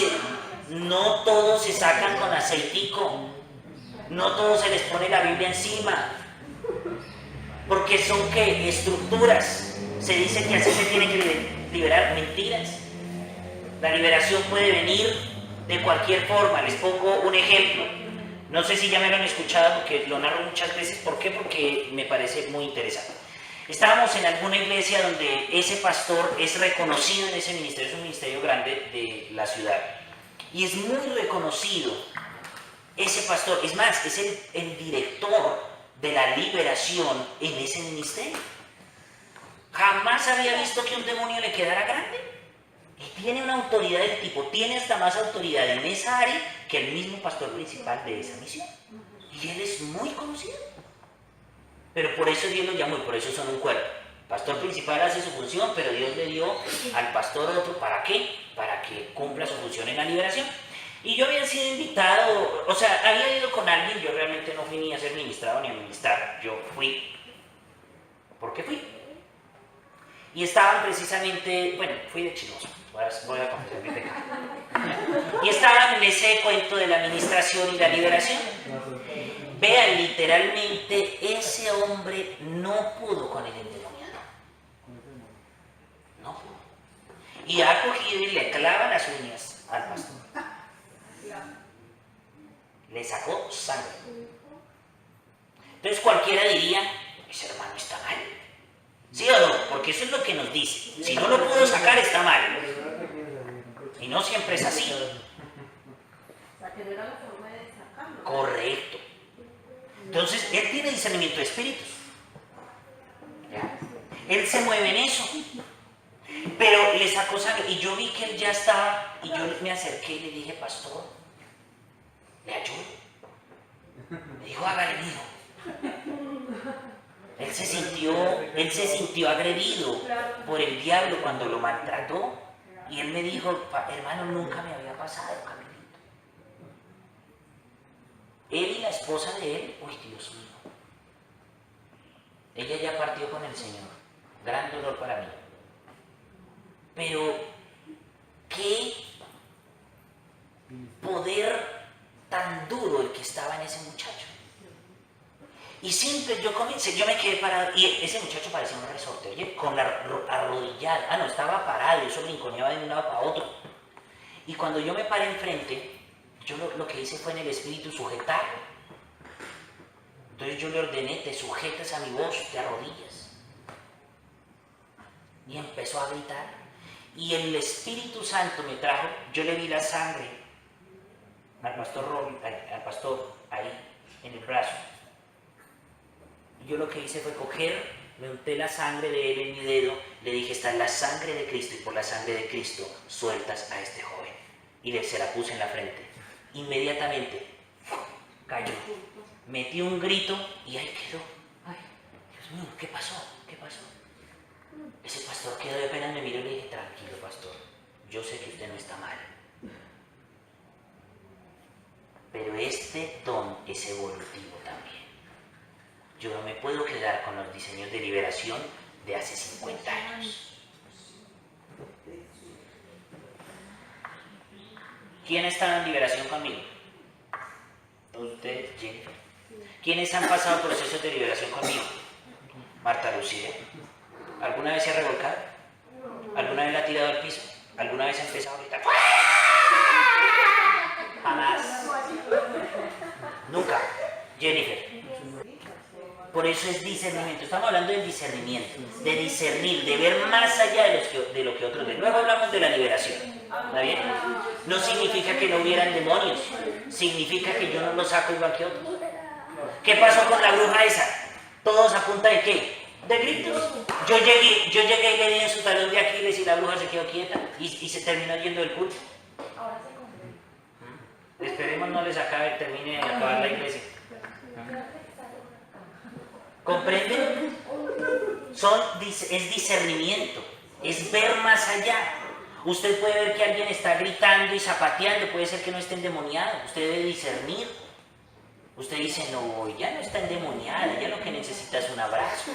se sacan con aceitico. No todos se les pone la Biblia encima. Porque son ¿qué? Estructuras. Se dice que así se tiene que liberar. Mentiras. La liberación puede venir de cualquier forma. Les pongo un ejemplo. No sé si ya me lo han escuchado porque lo narro muchas veces. ¿Por qué? Porque me parece muy interesante. Estábamos en alguna iglesia donde ese pastor es reconocido en ese ministerio. Es un ministerio grande de la ciudad. Y es muy reconocido ese pastor. Es más, es el director de la liberación en ese ministerio. Jamás había visto que un demonio le quedara grande. Y tiene una autoridad del tipo, tiene hasta más autoridad en esa área que el mismo pastor principal de esa misión. Y él es muy conocido. Pero por eso Dios lo llamó y por eso son un cuerpo. El pastor principal hace su función, pero Dios le dio al pastor otro, ¿para qué? Para que cumpla su función en la liberación. Y yo había sido invitado, o sea, había ido con alguien, yo realmente no fui ni a ser ministrado ni a ministrar, yo fui porque fui. Y estaban precisamente, bueno, fui de chismoso, voy a confesar mi pecado. Y estaban en ese cuento de la administración y la liberación. Vean, literalmente, ese hombre no pudo con el endemoniado. No pudo. Y ha cogido y le clava las uñas al pastor. Le sacó sangre. Entonces cualquiera diría, ese hermano está mal. ¿Sí o no? Porque eso es lo que nos dice. Si no lo pudo sacar, está mal. Y no siempre es así. O sea, que no era la forma de sacarlo. Correcto. Entonces, él tiene discernimiento de espíritus. ¿Ya? Él se mueve en eso. Pero le sacó sangre. Y yo vi que él ya estaba. Y yo me acerqué y le dije, pastor, ¿le ayudo? Me dijo, hágale, mijo. Él se sintió agredido por el diablo cuando lo maltrató. Y él me dijo, hermano, nunca me había pasado, Camilito. Él y la esposa de él, uy, Dios mío. Ella ya partió con el Señor. Gran dolor para mí. Pero, ¿qué poder tan duro el que estaba en ese muchacho? Y siempre yo me quedé parado, y ese muchacho parecía un resorte, oye, con la arrodillada, no, estaba parado, eso brinconeaba de un lado para otro. Y cuando yo me paré enfrente, yo lo que hice fue en el espíritu sujetar. Entonces yo le ordené, te sujetas a mi voz, te arrodillas. Y empezó a gritar. Y el Espíritu Santo me trajo, yo le vi la sangre al pastor ahí, en el brazo. Yo lo que hice fue coger, me unté la sangre de él en mi dedo, le dije, esta es la sangre de Cristo y por la sangre de Cristo sueltas a este joven. Y se la puse en la frente. Inmediatamente cayó. Metí un grito y ahí quedó. Ay, Dios mío, ¿qué pasó? ¿Qué pasó? Ese pastor quedó, de apenas me miró y le dije, tranquilo, pastor, yo sé que usted no está mal. Pero este don es evolutivo también. Yo no me puedo quedar con los diseños de liberación de hace 50 años. ¿Quién está en liberación conmigo? Todos ustedes, Jennifer. ¿Quiénes han pasado procesos de liberación conmigo? Marta Lucía. ¿Alguna vez se ha revolcado? ¿Alguna vez la ha tirado al piso? ¿Alguna vez ha empezado a gritar? Jamás. Nunca. Jennifer. Por eso es discernimiento. Estamos hablando del discernimiento, de discernir, de ver más allá de lo que otros ven. Luego hablamos de la liberación. ¿Está bien? No significa que no hubieran demonios. Significa que yo no los saco igual que otros. ¿Qué pasó con la bruja esa? ¿Todos a punta de qué? De gritos. Yo llegué y le di en su talón de Aquiles y la bruja se quedó quieta y se terminó yendo del culto. Ahora se comprende. Esperemos no les termine de acabar la iglesia. ¿Comprenden? Es discernimiento, es ver más allá. Usted puede ver que alguien está gritando y zapateando, puede ser que no esté endemoniado, usted debe discernir. Usted dice, no, ella no está endemoniada, ella lo que necesita es un abrazo.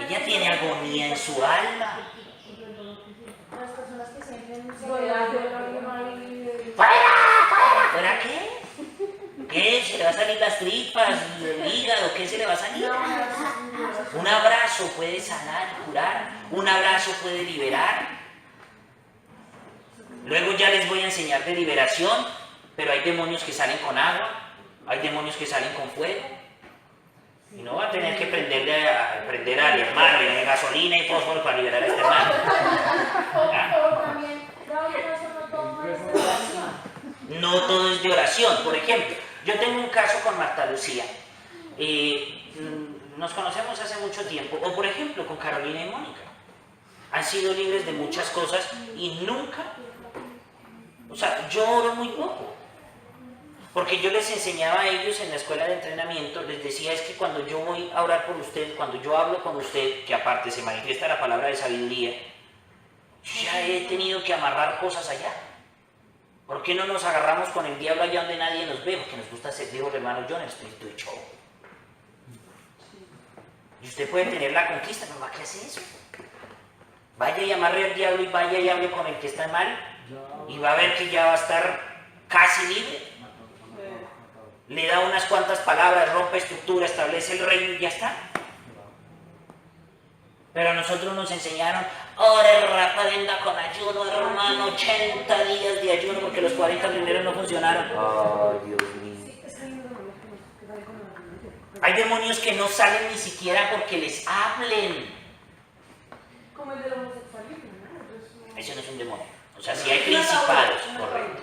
Ella tiene agonía en su alma. Las personas que sienten ¿Fuera qué? ¿Qué? ¿Se le va a salir las tripas, el hígado? ¿Qué se le va a salir? Un abrazo puede sanar, curar. Un abrazo puede liberar. Luego ya les voy a enseñar de liberación, pero hay demonios que salen con agua, hay demonios que salen con fuego. Y no va a tener que prender al hermano y gasolina y fósforo para liberar a este hermano. Pero también, no todo es de oración. No todo es de oración. Por ejemplo, yo tengo un caso con Marta Lucía. nos conocemos hace mucho tiempo, o por ejemplo con Carolina y Mónica. Han sido libres de muchas cosas y nunca, o sea, yo oro muy poco. Porque yo les enseñaba a ellos en la escuela de entrenamiento, les decía es que cuando yo voy a orar por usted, cuando yo hablo con usted, que aparte se manifiesta la palabra de sabiduría, yo ya he tenido que amarrar cosas allá. ¿Por qué no nos agarramos con el diablo allá donde nadie nos ve? Porque nos gusta ser, dijo el hermano John, el espíritu de show. Y usted puede tener la conquista, ¿no? ¿Qué hace eso? Vaya y amarre al diablo y vaya y hable con el que está mal y va a ver que ya va a estar casi libre. Le da unas cuantas palabras, rompe estructura, establece el reino y ya está. Pero a nosotros nos enseñaron, ore, rapadenda con ayuno, hermano, 80 días de ayuno porque los 40 primeros no funcionaron. Ay, Dios mío. Hay demonios que no salen ni siquiera porque les hablen. Como el del homosexualismo, ¿no? Eso no es un demonio. O sea, si hay principados, correcto.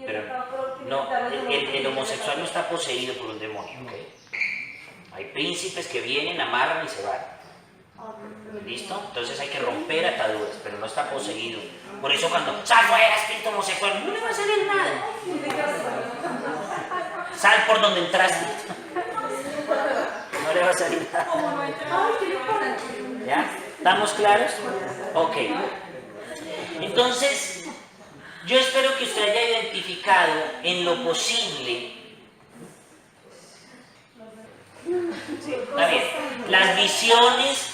Pero no, el homosexual no está poseído por un demonio, ¿ok? Hay príncipes que vienen, amarran y se van. ¿Listo? Entonces hay que romper ataduras, pero no está poseído. Por eso cuando sal fuera, espíritu homosexual, no le va a salir nada. Sal por donde entraste. No le va a salir nada. ¿Ya? ¿Estamos claros? Ok. Entonces, yo espero que usted haya identificado en lo posible. Sí, está bien. Las visiones,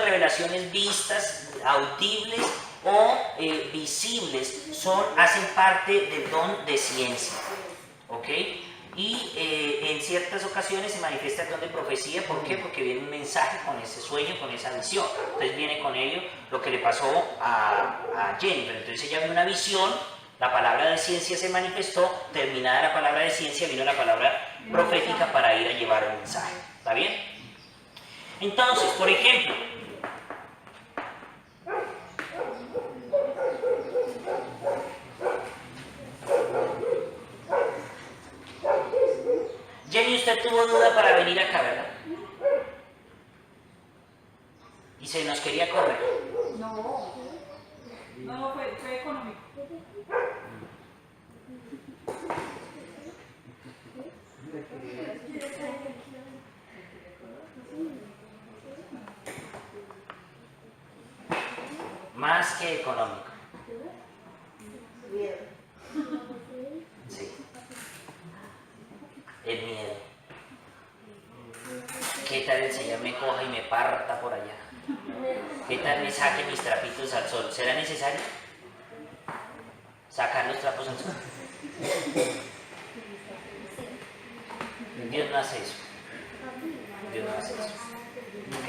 revelaciones vistas, audibles o visibles hacen parte del don de ciencia. ¿Ok? Y en ciertas ocasiones se manifiesta el don de profecía. ¿Por qué? Porque viene un mensaje con ese sueño, con esa visión. Entonces viene con ello lo que le pasó a Jennifer. Entonces ella vio una visión, la palabra de ciencia se manifestó, terminada la palabra de ciencia vino la palabra profética para ir a llevar el mensaje. ¿Está bien? Entonces, por ejemplo, Jenny, usted tuvo duda para venir acá, ¿verdad? Y se nos quería correr. No, fue económico. Más que económico. Sí. El miedo. ¿Qué tal el Señor me coja y me parta por allá? ¿Qué tal me saque mis trapitos al sol? ¿Será necesario sacar los trapos al sol? Dios no hace eso. Dios no hace eso. ¿Ok?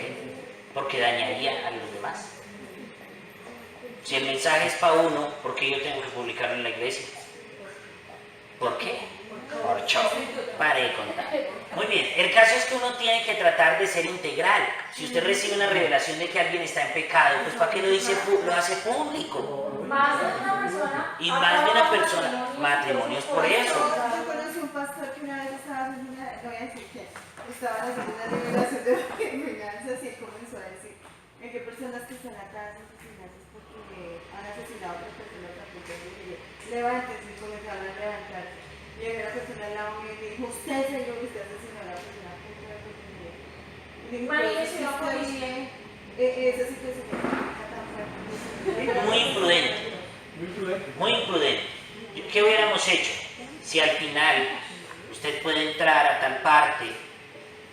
Porque dañaría a los demás. Si el mensaje es para uno, ¿por qué yo tengo que publicarlo en la iglesia? ¿Por qué? Por show. Pare de contar. Muy bien, el caso es que uno tiene que tratar de ser integral. Si usted recibe una revelación de que alguien está en pecado, pues ¿para qué lo hace público? Más de una persona. Y más de una persona. Matrimonios por eso. Yo conocí un pastor que una vez estaba haciendo no voy a decir que estaba haciendo una revelación de finanzas y comenzó a decir en qué personas que están acá asesinadas porque han asesinado a otras personas y levántense con lo que van a levantarse. Y la persona al lado mío y me dijo, usted señor, usted asesinó a la persona. Y dijo, Imagínese una usted policía. esa situación está tan fuerte. Muy imprudente. Muy imprudente. ¿Qué hubiéramos hecho si al final usted puede entrar a tal parte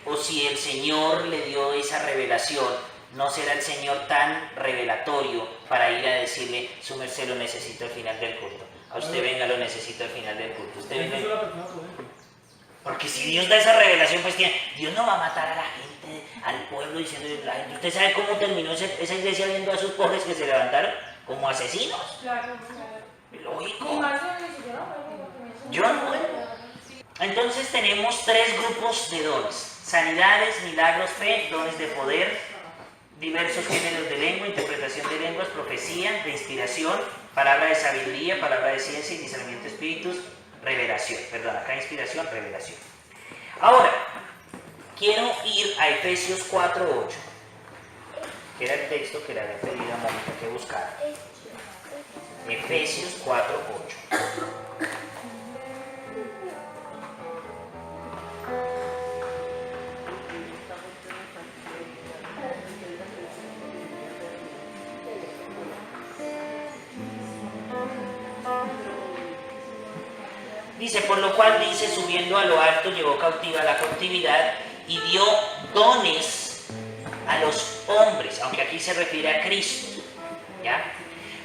o si el Señor le dio esa revelación? No será el Señor tan revelatorio para ir a decirle, su merced lo necesito al final del culto. A usted venga, lo necesito al final del culto. Usted venga. Porque si Dios da esa revelación, pues Dios no va a matar a la gente, al pueblo, diciéndole a la gente. ¿Usted sabe cómo terminó esa iglesia viendo a esos pobres que se levantaron como asesinos? Claro. Lógico. Y más de una vez, Yo no. Entonces tenemos 3 grupos de dones: sanidades, milagros, fe, dones de poder, diversos géneros de lengua, interpretación de lenguas, profecía, de inspiración, palabra de sabiduría, palabra de ciencia y discernimiento de espíritus, revelación. Perdón, acá inspiración, revelación. Ahora, quiero ir a Efesios 4:8, que era el texto que le había pedido a Mónica que buscara. Efesios 4:8. Dice, por lo cual dice, subiendo a lo alto, llevó cautiva la cautividad y dio dones a los hombres, aunque aquí se refiere a Cristo, ¿ya?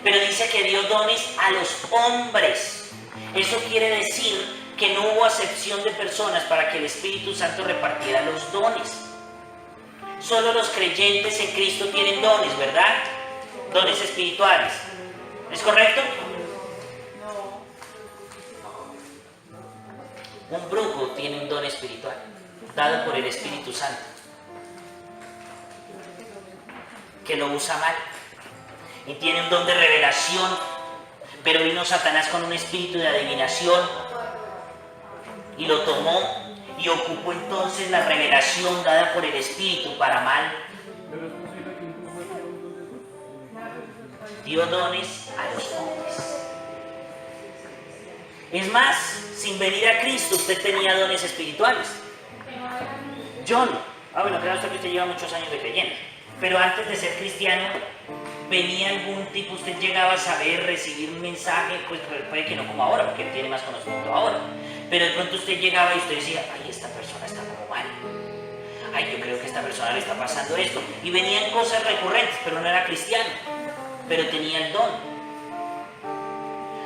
Pero dice que dio dones a los hombres. Eso quiere decir que no hubo acepción de personas para que el Espíritu Santo repartiera los dones. Solo los creyentes en Cristo tienen dones, ¿verdad? Dones espirituales. ¿Es correcto? Un brujo tiene un don espiritual, dado por el Espíritu Santo, que lo usa mal. Y tiene un don de revelación, pero vino Satanás con un espíritu de adivinación y lo tomó y ocupó entonces la revelación dada por el Espíritu para mal. Dio dones a los hombres. Es más, sin venir a Cristo usted tenía dones espirituales. Yo no. Bueno, claro, usted lleva muchos años de creyente. Pero antes de ser cristiano, venía algún tipo, usted llegaba a saber recibir un mensaje, pues puede que no como ahora, porque él tiene más conocimiento ahora. Pero de pronto usted llegaba y usted decía, ay, esta persona está como mal. Ay, yo creo que a esta persona le está pasando esto. Y venían cosas recurrentes, pero no era cristiano. Pero tenía el don.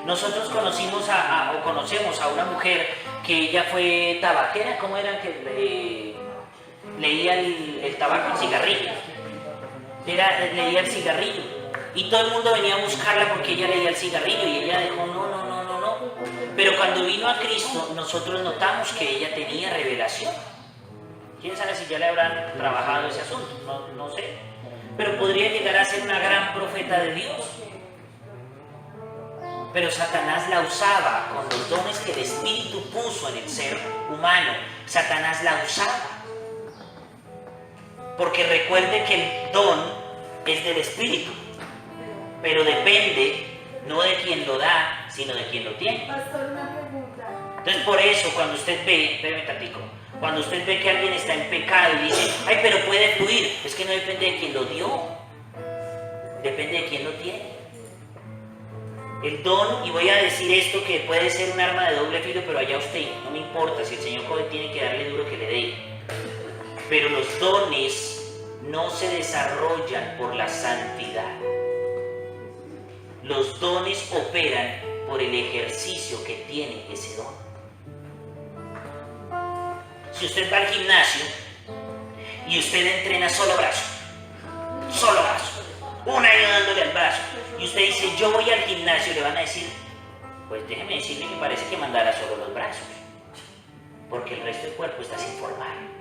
Nosotros conocemos a una mujer que ella fue tabaquera, ¿cómo era? Que leía el tabaco, el cigarrillo. Leía el cigarrillo. Y todo el mundo venía a buscarla porque ella leía el cigarrillo y ella dijo, no. Pero cuando vino a Cristo, nosotros notamos que ella tenía revelación. ¿Quién sabe si ya le habrán trabajado ese asunto? No sé. Pero podría llegar a ser una gran profeta de Dios. Pero Satanás la usaba con los dones que el Espíritu puso en el ser humano. Satanás la usaba. Porque recuerde que el don es del Espíritu. Pero depende no de quien lo da, sino de quien lo tiene. Pastor, una pregunta. Entonces por eso cuando usted ve, cuando usted ve que alguien está en pecado y dice, ay, pero puede fluir, es que no depende de quien lo dio. Depende de quien lo tiene. El don, y voy a decir esto que puede ser un arma de doble filo, pero allá usted, no me importa, si el Señor joven tiene que darle duro que le dé. Pero los dones no se desarrollan por la santidad. Los dones operan por el ejercicio que tiene ese don. Si usted va al gimnasio y usted entrena solo brazo, un año dándole al brazo, y usted dice, yo voy al gimnasio, le van a decir, pues déjeme decirle que parece que mandara solo los brazos, porque el resto del cuerpo está sin formar.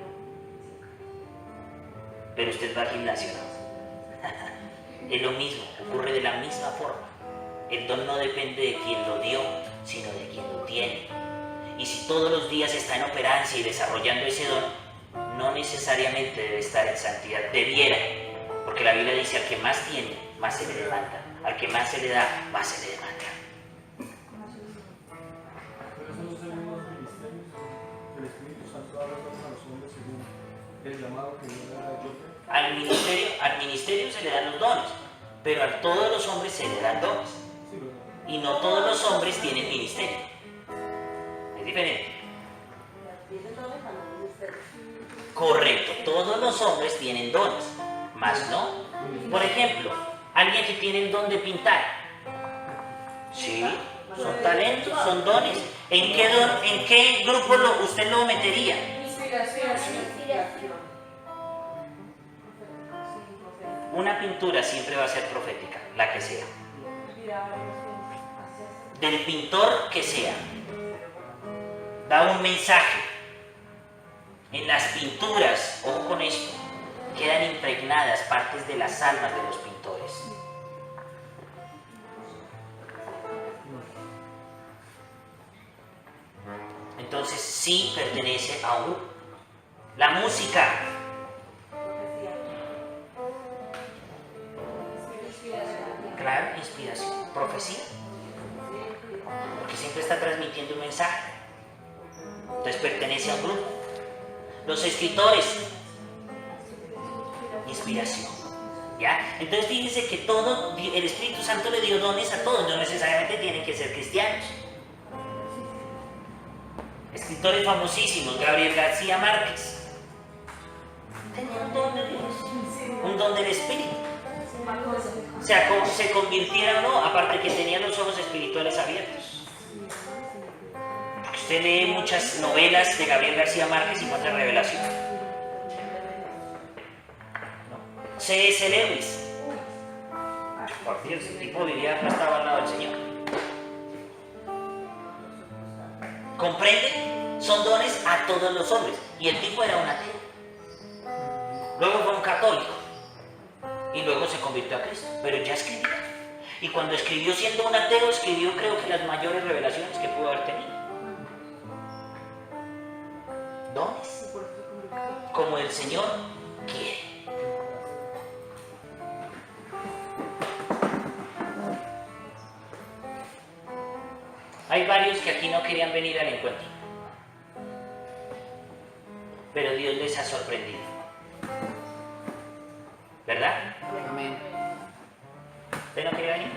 Pero usted va al gimnasio, ¿no? Es lo mismo, ocurre de la misma forma. El don no depende de quien lo dio, sino de quien lo tiene. Y si todos los días está en operancia y desarrollando ese don, no necesariamente debe estar en santidad. Debiera, porque la Biblia dice, al que más tiene, más se le demanda. Al que más se le da, más se le demanda. Pero eso no se ven los ministerios. El Espíritu Santo habla a los hombres según el llamado que Dios le da a Jope. Al ministerio se le dan los dones, pero a todos los hombres se le dan dones. Sí, ¿verdad? Y no todos los hombres tienen ministerio. Es diferente. Correcto, todos los hombres tienen dones, más no. Por ejemplo, alguien que tiene el don de pintar. Sí, son talentos, son dones. ¿En qué grupo usted lo metería? Una pintura siempre va a ser profética, la que sea. Del pintor que sea. Da un mensaje. En las pinturas, ojo con esto, quedan impregnadas partes de las almas de los pintores. Entonces sí pertenece a un grupo. La música. Claro, inspiración. Profecía. Porque siempre está transmitiendo un mensaje. Entonces pertenece a un grupo. Los escritores. Inspiración. ¿Ya? Entonces fíjense que todo, el Espíritu Santo le dio dones a todos, no necesariamente tienen que ser cristianos. Escritores famosísimos, Gabriel García Márquez. Tenía un don de Dios, un don del Espíritu. O sea, como se convirtiera o no, aparte que tenía los ojos espirituales abiertos. Porque usted lee muchas novelas de Gabriel García Márquez y encuentra revelación. C.S. Lewis. Por Dios, el tipo vivía aplastado al lado del Señor. ¿Comprende? Son dones a todos los hombres. Y el tipo era un ateo. Luego fue un católico. Y luego se convirtió a Cristo. Pero ya escribía. Y cuando escribió siendo un ateo, escribió creo que las mayores revelaciones que pudo haber tenido. Dones. Como el Señor quiere. Hay varios que aquí no querían venir al encuentro, pero Dios les ha sorprendido. ¿Verdad? Amén. ¿Usted no quería venir?